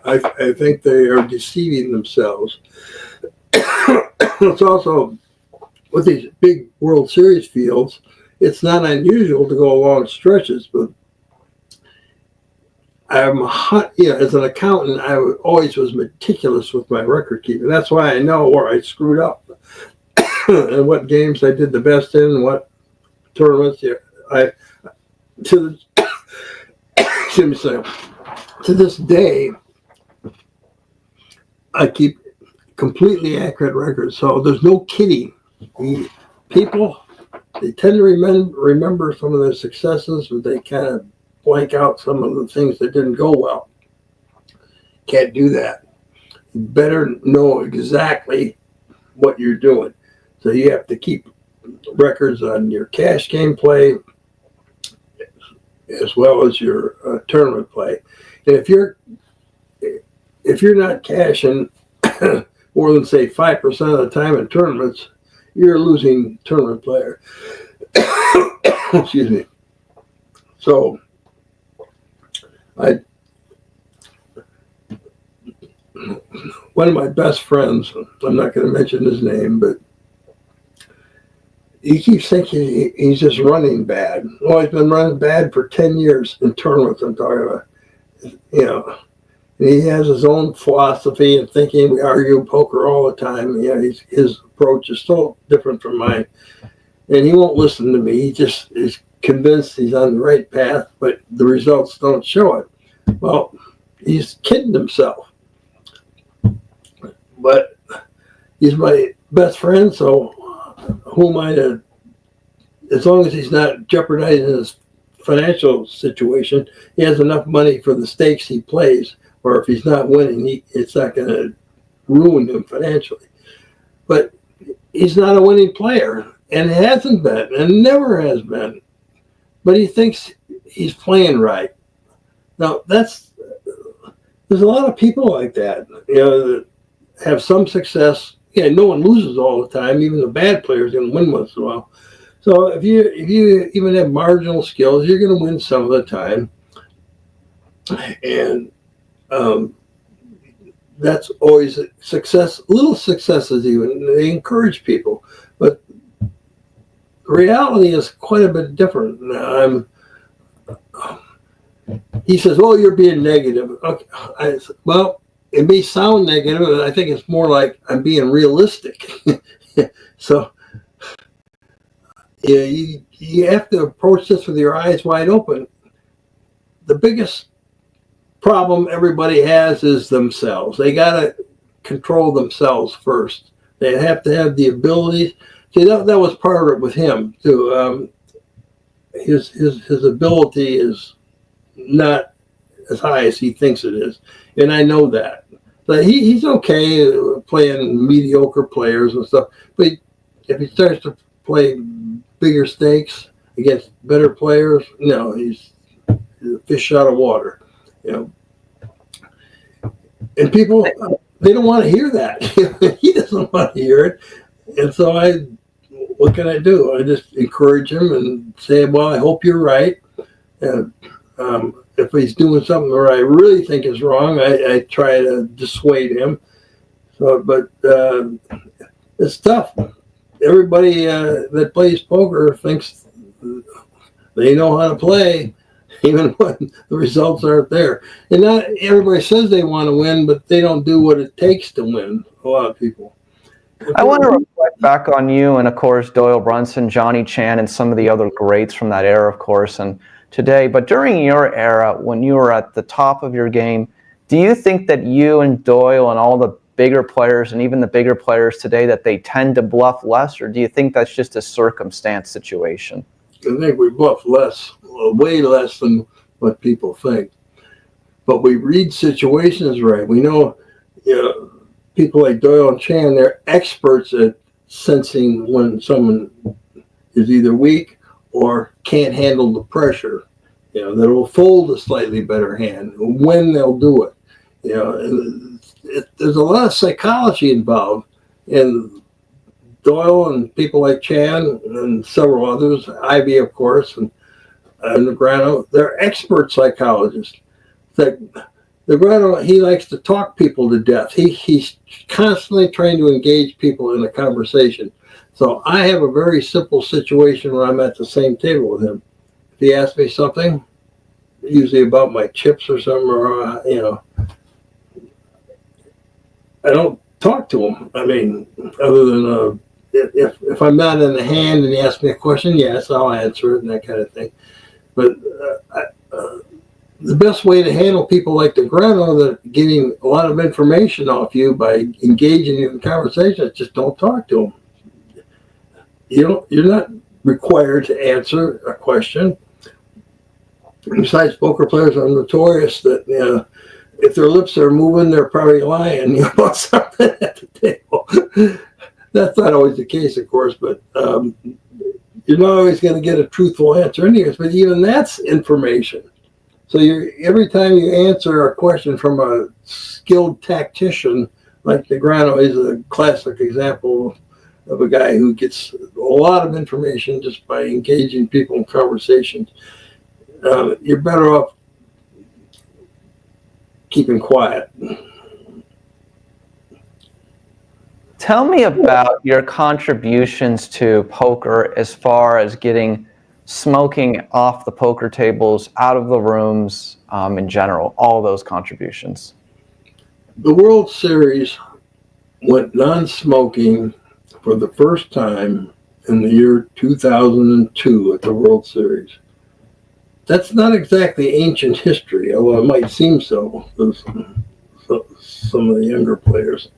I think they are deceiving themselves. It's also, with these big World Series fields, it's not unusual to go long stretches, but as an accountant, I always was meticulous with my record keeping. That's why I know where I screwed up and what games I did the best in and what tournaments. To this day, I keep completely accurate records. So there's no kidding. People, they tend to remember some of their successes, but they kind of blank out some of the things that didn't go well. Can't do that. You better know exactly what you're doing. So you have to keep records on your cash game play as well as your tournament play. And if you're not cashing more than say 5% of the time in tournaments, you're a losing tournament player. Excuse me. So one of my best friends, I'm not going to mention his name, but he keeps thinking he's just running bad. Well, he's been running bad for 10 years in tournaments, I'm talking about. You know, and he has his own philosophy and thinking. We argue poker all the time. You know, his approach is so different from mine. And he won't listen to me. He just is convinced he's on the right path, but the results don't show it. Well, he's kidding himself. But he's my best friend, so who am I to, as long as he's not jeopardizing his financial situation, he has enough money for the stakes he plays, or if he's not winning, it's not going to ruin him financially. But he's not a winning player, and hasn't been, and never has been. But he thinks he's playing right. Now, there's a lot of people like that, you know, that have some success. Yeah, no one loses all the time. Even the bad players going to win once in a while. So if you even have marginal skills, you're going to win some of the time. And that's always a success. Little successes even, they encourage people. But the reality is quite a bit different. He says, "Oh, you're being negative." Okay. Well, it may sound negative, but I think it's more like I'm being realistic. So yeah, you have to approach this with your eyes wide open. The biggest problem everybody has is themselves. They got to control themselves first. They have to have the ability. See, that was part of it with him too. His ability is not as high as he thinks it is, and I know that. But he's okay playing mediocre players and stuff. But if he starts to play bigger stakes against better players, no, he's a fish out of water. You know, and people, they don't want to hear that. He doesn't want to hear it, and so what can I do? I just encourage him and say, "Well, I hope you're right." And if he's doing something that I really think is wrong, I try to dissuade him. So, but it's tough. Everybody that plays poker thinks they know how to play, even when the results aren't there. And not everybody says they want to win, but they don't do what it takes to win. A lot of people. I want to reflect back on you and, of course, Doyle Brunson, Johnny Chan, and some of the other greats from that era, of course, and today. But during your era, when you were at the top of your game, do you think that you and Doyle and all the bigger players and even the bigger players today, that they tend to bluff less, or do you think that's just a circumstance situation? I think we bluff less, way less than what people think. But we read situations right. We know, you know, people like Doyle and Chan, they're experts at sensing when someone is either weak or can't handle the pressure. You know, that will fold a slightly better hand, when they'll do it. You know, there's a lot of psychology involved. And Doyle and people like Chan and several others, Ivy, of course, and Negrano, they're expert psychologists. Negrano, he likes to talk people to death. He's constantly trying to engage people in a conversation. So I have a very simple situation when I'm at the same table with him. If he asks me something, usually about my chips or something, or, you know, I don't talk to him. I mean, other than if I'm not in the hand and he asks me a question, yes, I'll answer it and that kind of thing. But the best way to handle people like Negrano that are getting a lot of information off you by engaging in conversation, just don't talk to them. You're not required to answer a question. Besides, poker players are notorious that, you know, if their lips are moving, they're probably lying about something at the table. That's not always the case, of course, but you're not always going to get a truthful answer anyways, but even that's information. So every time you answer a question from a skilled tactician, like Negrano is a classic example of a guy who gets a lot of information just by engaging people in conversations. You're better off keeping quiet. Tell me about your contributions to poker as far as getting smoking off the poker tables, out of the rooms, in general, all those contributions. The World Series went non-smoking for the first time in the year 2002 at the World Series. That's not exactly ancient history, although it might seem so to some of the younger players.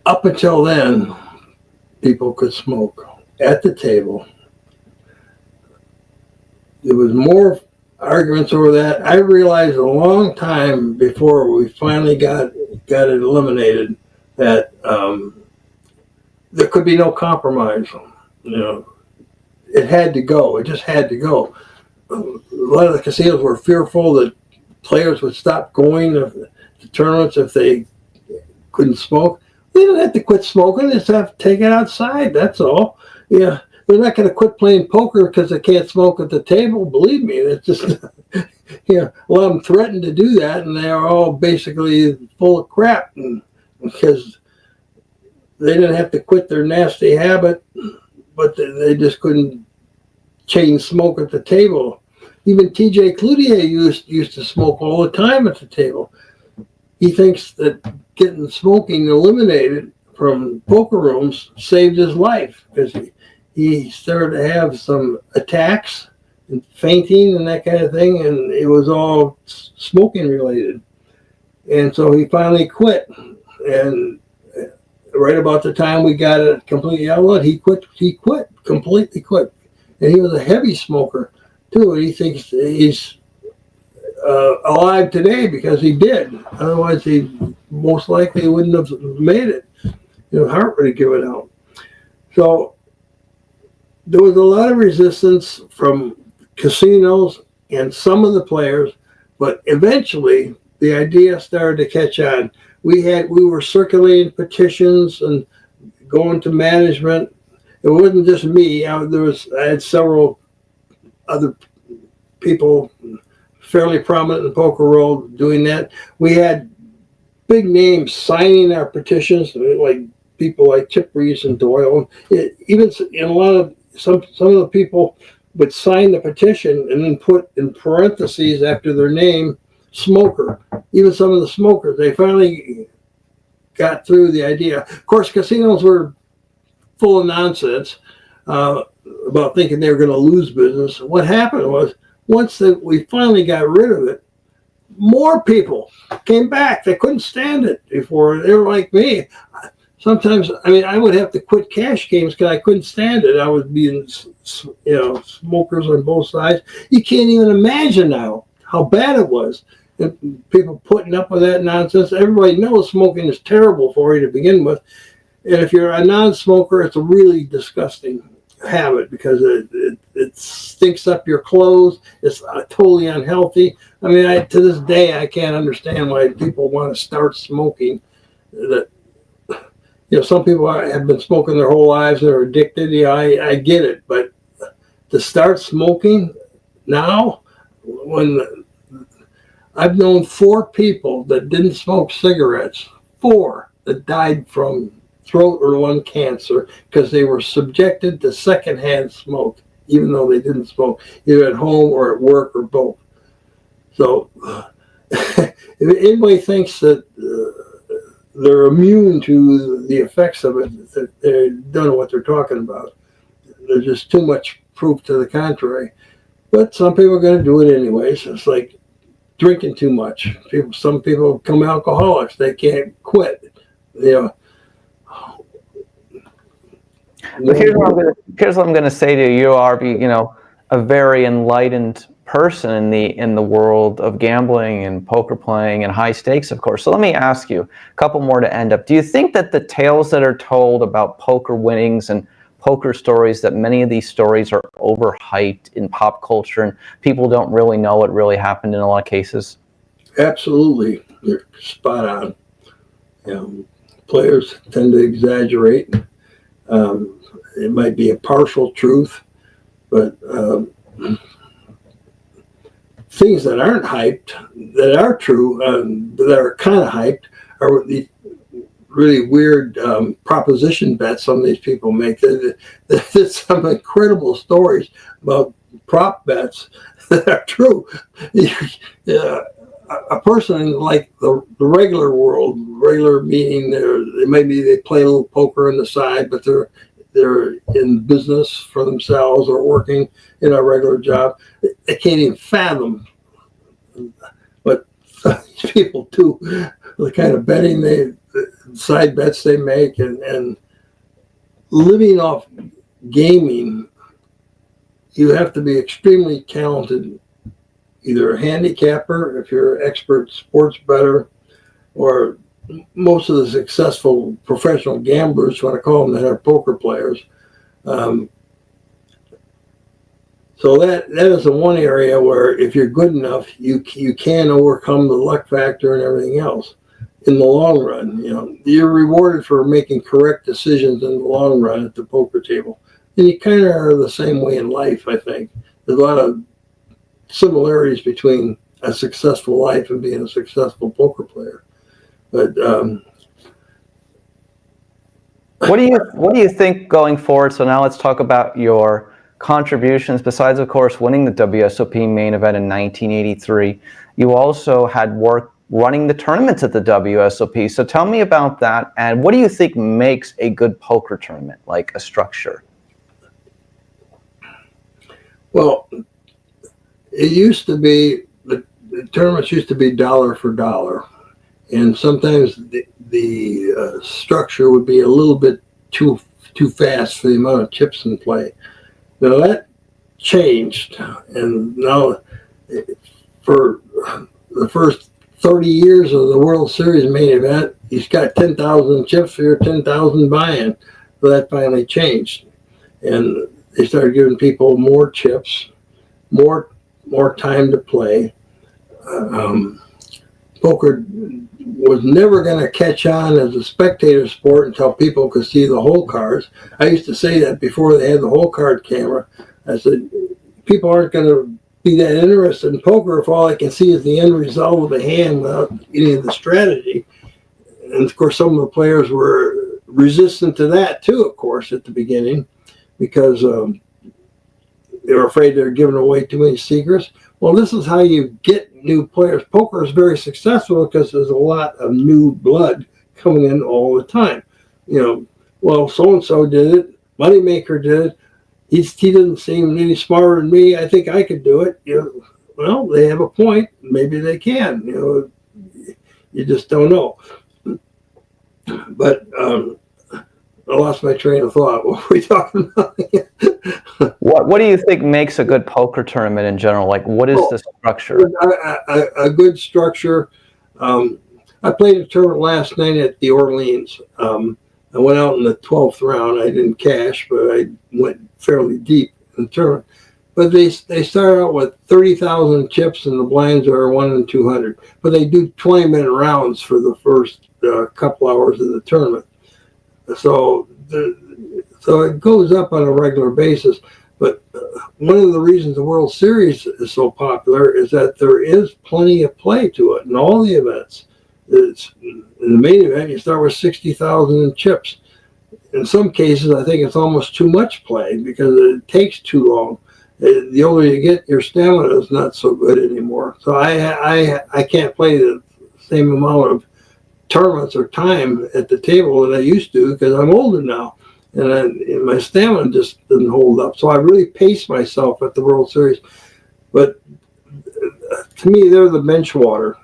Up until then, people could smoke at the table. There was more arguments over that. I realized a long time before we finally got it eliminated that there could be no compromise. You know, it had to go. It just had to go. A lot of the casinos were fearful that players would stop going to tournaments if they couldn't smoke. They don't have to quit smoking. They just have to take it outside. That's all. Yeah, they're not going to quit playing poker because they can't smoke at the table. Believe me, it's just a lot of them threatened to do that, and they are all basically full of crap, because they didn't have to quit their nasty habit, but they just couldn't chain smoke at the table. Even T.J. Cloutier used to smoke all the time at the table. He thinks that getting smoking eliminated from poker rooms saved his life, because he started to have some attacks and fainting and that kind of thing, and it was all smoking related. And so he finally quit. And right about the time we got it completely outlawed, he completely quit. And he was a heavy smoker too. And he thinks he's alive today because he did. Otherwise, he most likely wouldn't have made it. Heart would have given out. So there was a lot of resistance from casinos and some of the players, but eventually the idea started to catch on. We were circulating petitions and going to management. It wasn't just me. I had several other people fairly prominent in the poker world doing that. We had big names signing our petitions, like people like Chip Reese and Doyle. Even in a lot of some of the people would sign the petition and then put in parentheses after their name, smoker. Even some of the smokers, they finally got through the idea. Of course, casinos were full of nonsense about thinking they were going to lose business. What happened was, once we finally got rid of it, more people came back. They couldn't stand it before. They were like me. Sometimes, I would have to quit cash games because I couldn't stand it. I was being, smokers on both sides. You can't even imagine now how bad it was. And people putting up with that nonsense. Everybody knows smoking is terrible for you to begin with. And if you're a non-smoker, it's a really disgusting habit because it stinks up your clothes. It's totally unhealthy. To this day, I can't understand why people want to start smoking. That some people have been smoking their whole lives. They're addicted. I get it, but to start smoking now, when I've known 4 people that didn't smoke cigarettes, 4 that died from throat or lung cancer because they were subjected to secondhand smoke, even though they didn't smoke, either at home or at work or both. So if anybody thinks that they're immune to the effects of it, that they don't know what they're talking about. There's just too much proof to the contrary. But some people are going to do it anyways. It's like drinking too much. Some people become alcoholics. They can't quit. But here's what I'm going to say to you. You are, a very enlightened person in the world of gambling and poker playing and high stakes, of course. So let me ask you a couple more to end up. Do you think that the tales that are told about poker winnings and poker stories, that many of these stories are overhyped in pop culture and people don't really know what really happened in a lot of cases? Absolutely, you're spot on. Players tend to exaggerate. It might be a partial truth, but things that aren't hyped, that are true, that are kind of hyped, are the really weird proposition bets some of these people make. There's some incredible stories about prop bets that are true. A person like the regular world, regular meaning they play a little poker on the side, but they're in business for themselves or working in a regular job. They can't even fathom what these people do, the kind of betting the side bets they make, and living off gaming. You have to be extremely talented, either a handicapper if you're an expert sports bettor, or most of the successful professional gamblers, what I call them, that are poker players. So that is the one area where if you're good enough, you can overcome the luck factor and everything else. In the long run, you're rewarded for making correct decisions in the long run at the poker table. And you kind of are the same way in life, I think. There's a lot of similarities between a successful life and being a successful poker player. But what do you think going forward? So now let's talk about your contributions. Besides, of course, winning the WSOP Main Event in 1983, you also had work running the tournaments at the WSOP. So tell me about that, and what do you think makes a good poker tournament, like a structure? Well, it used to be, the tournaments used to be dollar for dollar, and sometimes the structure would be a little bit too fast for the amount of chips in play. Now that changed, and now for the first 30 years of the World Series Main Event, he's got 10,000 chips for your 10,000 buy-in. So that finally changed, and they started giving people more chips, more time to play. Poker was never going to catch on as a spectator sport until people could see the hole cards. I used to say that before they had the hole card camera. I said, people aren't going to be that interested in poker if all I can see is the end result of the hand without any of the strategy. And of course, some of the players were resistant to that too, of course, at the beginning, because they were afraid they were giving away too many secrets. Well, this is how you get new players. Poker is very successful because there's a lot of new blood coming in all the time. Well, so-and-so did it. Moneymaker did it. He doesn't seem any smarter than me. I think I could do it. Well, they have a point. Maybe they can. You just don't know. But I lost my train of thought. What were we talking about? What do you think makes a good poker tournament in general? Like, what is the structure? A good structure. I played a tournament last night at the Orleans. I went out in the 12th round. I didn't cash, but I went fairly deep in the tournament. But they start out with 30,000 chips, and the blinds are 1 in 200. But they do 20-minute rounds for the first couple hours of the tournament. So it goes up on a regular basis. But one of the reasons the World Series is so popular is that there is plenty of play to it in all the events. In the main event, you start with 60,000 chips. In some cases, I think it's almost too much play because it takes too long. The older you get, your stamina is not so good anymore. So I can't play the same amount of tournaments or time at the table that I used to because I'm older now. And my stamina just didn't hold up. So I really paced myself at the World Series. But to me, they're the bench water.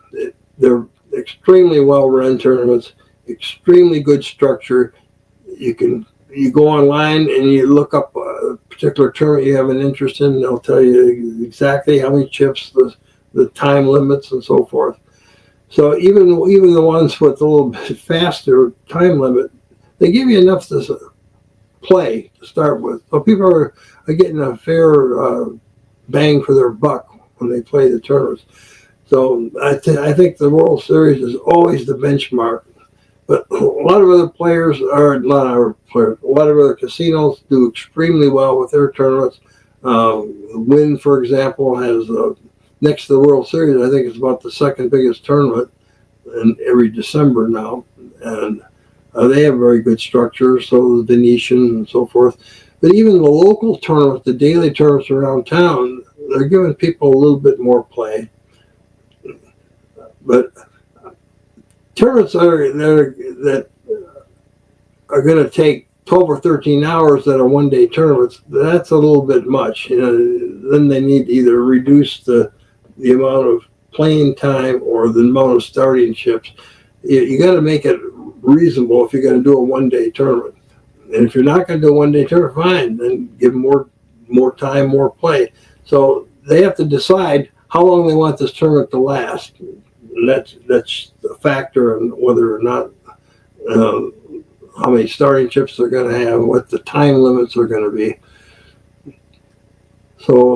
They're extremely well-run tournaments, extremely good structure. You can you go online and you look up a particular tournament you have an interest in, they'll tell you exactly how many chips, the time limits, and so forth. So even the ones with a little bit faster time limit, they give you enough to play to start with. So people are getting a fair bang for their buck when they play the tournaments. So I think the World Series is always the benchmark. But a lot of other players are not our players. A lot of other casinos do extremely well with their tournaments. Wynn, for example, has next to the World Series, I think it's about the second biggest tournament in every December now, and they have very good structures. So the Venetian and so forth. But even the local tournaments, the daily tournaments around town, they're giving people a little bit more play. But tournaments that are going to take 12 or 13 hours that are one-day tournaments, that's a little bit much. Then they need to either reduce the amount of playing time or the amount of starting chips. You got to make it reasonable if you're going to do a one-day tournament. And if you're not going to do a one-day tournament, fine, then give them more time, more play. So they have to decide how long they want this tournament to last. And that's a factor in whether or not how many starting chips they're going to have, what the time limits are going to be. So,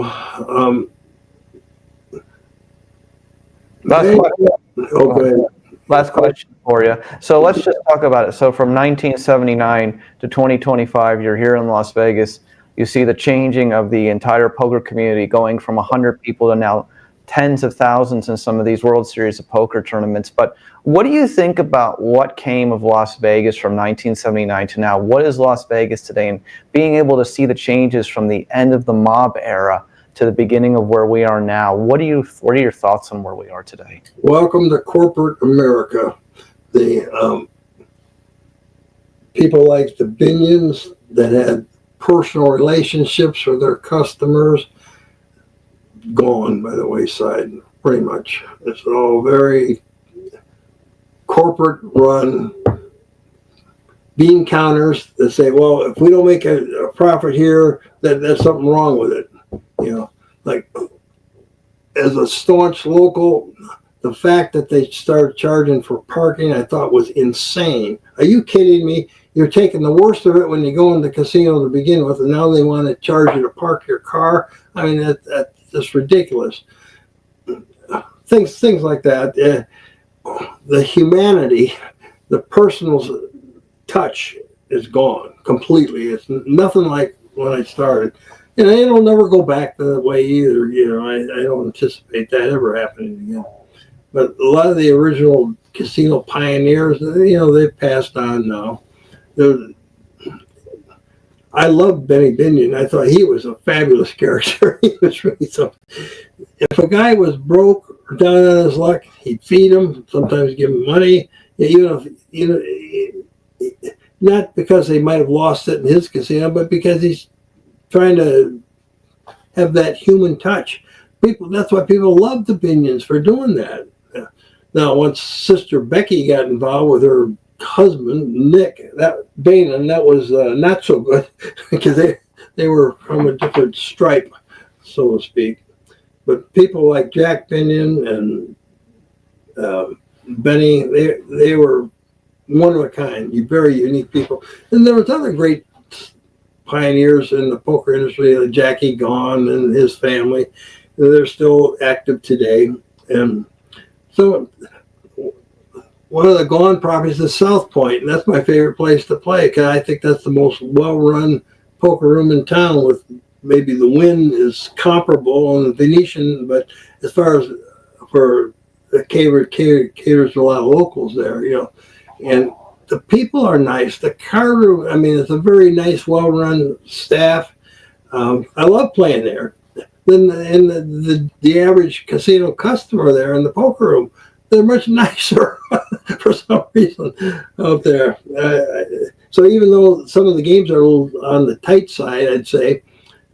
last question for you. So let's just talk about it. So from 1979 to 2025, you're here in Las Vegas. You see the changing of the entire poker community going from 100 people to now tens of thousands in some of these World Series of Poker tournaments. But what do you think about what came of Las Vegas from 1979 to now? What is Las Vegas today? And being able to see the changes from the end of the mob era to the beginning of where we are now. What are your thoughts on where we are today? Welcome to corporate America. The people like the Binions that had personal relationships with their customers, gone by the wayside, pretty much. It's all very corporate run. Bean counters that say, well, if we don't make a profit here, there's something wrong with it. Like as a staunch local, the fact that they started charging for parking, I thought was insane. Are you kidding me? You're taking the worst of it when you go in the casino to begin with, and now they want to charge you to park your car. I mean, that's just ridiculous. Things like that. The humanity, the personal touch is gone completely. It's nothing like when I started. And it'll never go back that way either. I don't anticipate that ever happening again. But a lot of the original casino pioneers, they've passed on now. I loved Benny Binion. I thought he was a fabulous character. He was really something. If a guy was broke or down on his luck, he'd feed him, sometimes give him money. Not because they might have lost it in his casino, but because he's trying to have that human touch. That's why people love the Binions for doing that. Now, once Sister Becky got involved with her husband Nick, that was not so good because they were from a different stripe, so to speak. But people like Jack Binion and Benny, they were one of a kind, very unique people. And there was other great pioneers in the poker industry, like Jackie Gone and his family. They're still active today. And so one of the Gone properties is South Point, and that's my favorite place to play because I think that's the most well-run poker room in town. With maybe the Wynn is comparable on the Venetian, but as far as for the caters to a lot of locals there, and the people are nice. The card room, it's a very nice, well-run staff. I love playing there. Then the average casino customer there in the poker room, they're much nicer for some reason out there. So even though some of the games are a little on the tight side, I'd say,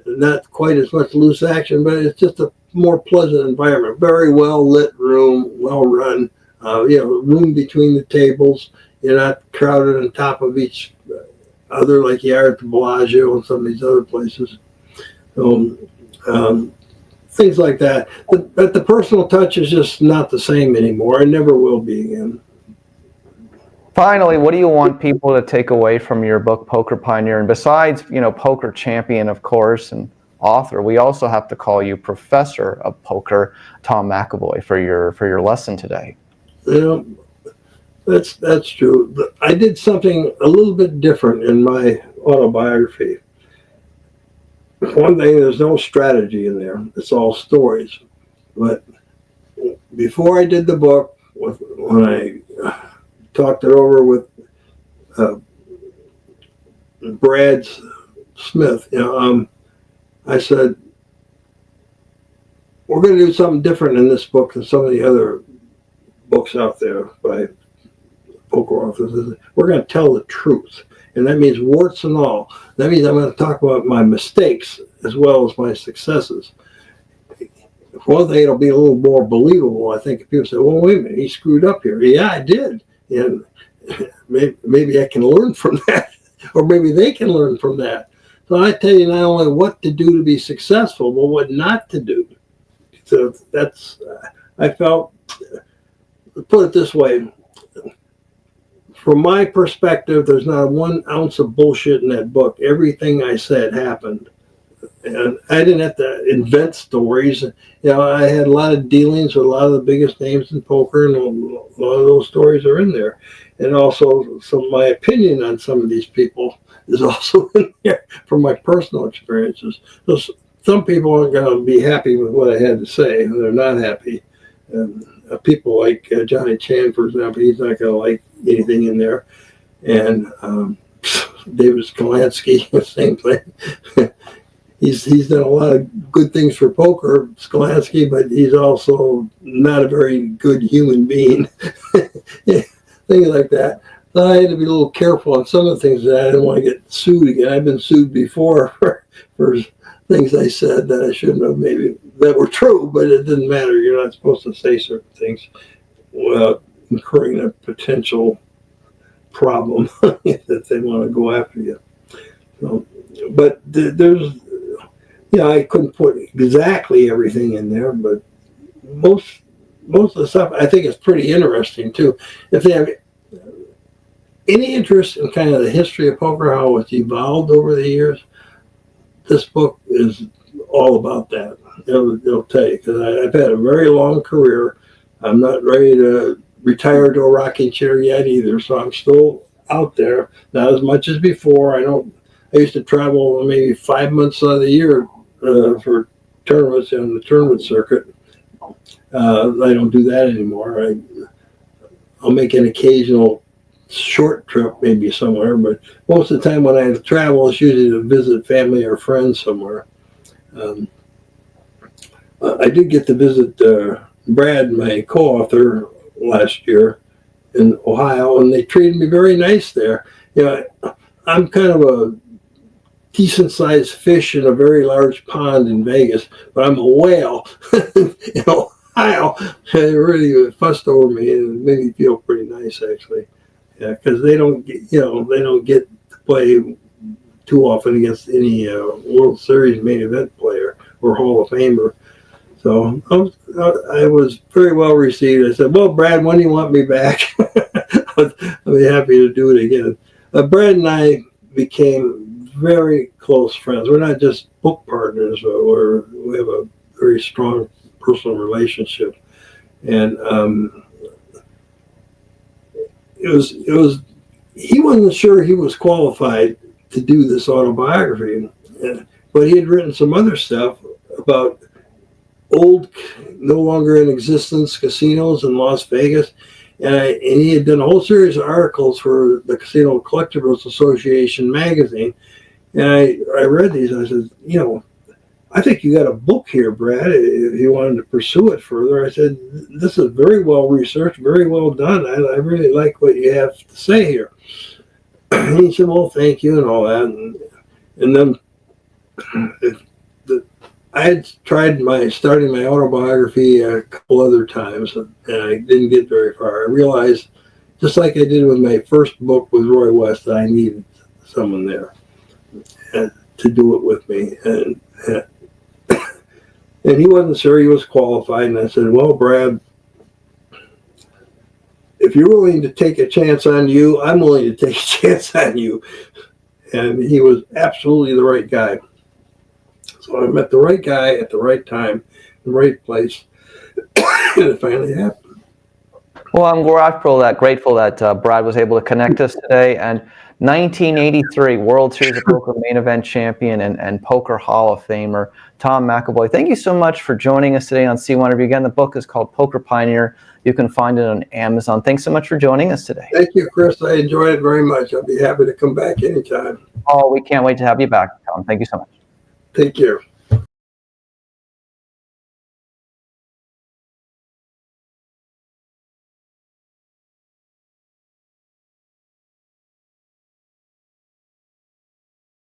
not quite as much loose action, but it's just a more pleasant environment. Very well lit room, well run. Room between the tables. You're not crowded on top of each other, like you are at the Bellagio and some of these other places. So, things like that. But the personal touch is just not the same anymore. It never will be again. Finally, what do you want people to take away from your book, Poker Pioneer? And besides, poker champion, of course, and author, we also have to call you Professor of Poker, Tom McAvoy, for your lesson today. That's true. I did something a little bit different in my autobiography. One thing, there's no strategy in there. It's all stories. But before I did the book, when I talked it over with Brad Smith, I said, we're going to do something different in this book than some of the other books out there by poker authors. We're going to tell the truth. And that means warts and all. That means I'm going to talk about my mistakes as well as my successes. For one thing, it'll be a little more believable, I think, if people say, well, wait a minute, he screwed up here. Yeah, I did. And maybe I can learn from that, or maybe they can learn from that. So I tell you not only what to do to be successful, but what not to do. So that's, I felt, put it this way, from my perspective, there's not 1 ounce of bullshit in that book. Everything I said happened. And I didn't have to invent stories. I had a lot of dealings with a lot of the biggest names in poker, and a lot of those stories are in there. And also, my opinion on some of these people is also in there from my personal experiences. So some people aren't going to be happy with what I had to say. They're not happy. People like Johnny Chan, for example, he's not going to like anything in there. And David Skolansky, the same thing. He's done a lot of good things for poker, Skolansky, but he's also not a very good human being. Things like that. So I had to be a little careful on some of the things that I didn't want to get sued again. I've been sued before for things I said that I shouldn't have, maybe that were true, but it didn't matter. You're not supposed to say certain things without incurring a potential problem that they want to go after you. So, but there's, I couldn't put exactly everything in there, but most of the stuff I think is pretty interesting too. If they have any interest in kind of the history of poker, how it's evolved over the years, this book is all about that. It'll tell you, because I've had a very long career. I'm not ready to retire to a rocking chair yet either, so I'm still out there, not as much as before. I used to travel maybe 5 months out of the year for tournaments on the tournament circuit. I don't do that anymore. I'll make an occasional short trip maybe somewhere, but most of the time when I travel, it's usually to visit family or friends somewhere. I did get to visit Brad, my co-author, last year in Ohio, and they treated me very nice there. I'm kind of a decent-sized fish in a very large pond in Vegas, but I'm a whale in Ohio. They really fussed over me, and it made me feel pretty nice, actually. Yeah, because they don't get to play too often against any World Series main event player or Hall of Famer. So I was very well received. I said, well, Brad, when do you want me back? I'll be happy to do it again. Brad and I became very close friends. We're not just book partners, but we have a very strong personal relationship. And he wasn't sure he was qualified to do this autobiography, but he had written some other stuff about old, no longer in existence casinos in Las Vegas. And he had done a whole series of articles for the Casino Collectibles Association magazine. And I read these, and I said, I think you got a book here, Brad, if you wanted to pursue it further. I said, this is very well researched, very well done. I really like what you have to say here. And he said, well, thank you and all that. And then I had tried starting my autobiography a couple other times, and I didn't get very far. I realized, just like I did with my first book with Roy West, that I needed someone there and to do it with me. And he wasn't sure he was qualified. And I said, well, Brad, if you're willing to take a chance on you, I'm willing to take a chance on you. And he was absolutely the right guy. So I met the right guy at the right time, the right place, and it finally happened. Well, I'm grateful that Brad was able to connect us today. And 1983 World Series of Poker Main Event champion and Poker Hall of Famer Tom McAvoy. Thank you so much for joining us today on C1 Review. Again, the book is called Poker Pioneer. You can find it on Amazon. Thanks so much for joining us today. Thank you, Chris. I enjoyed it very much. I'll be happy to come back anytime. Oh, we can't wait to have you back, Tom. Thank you so much. Take care.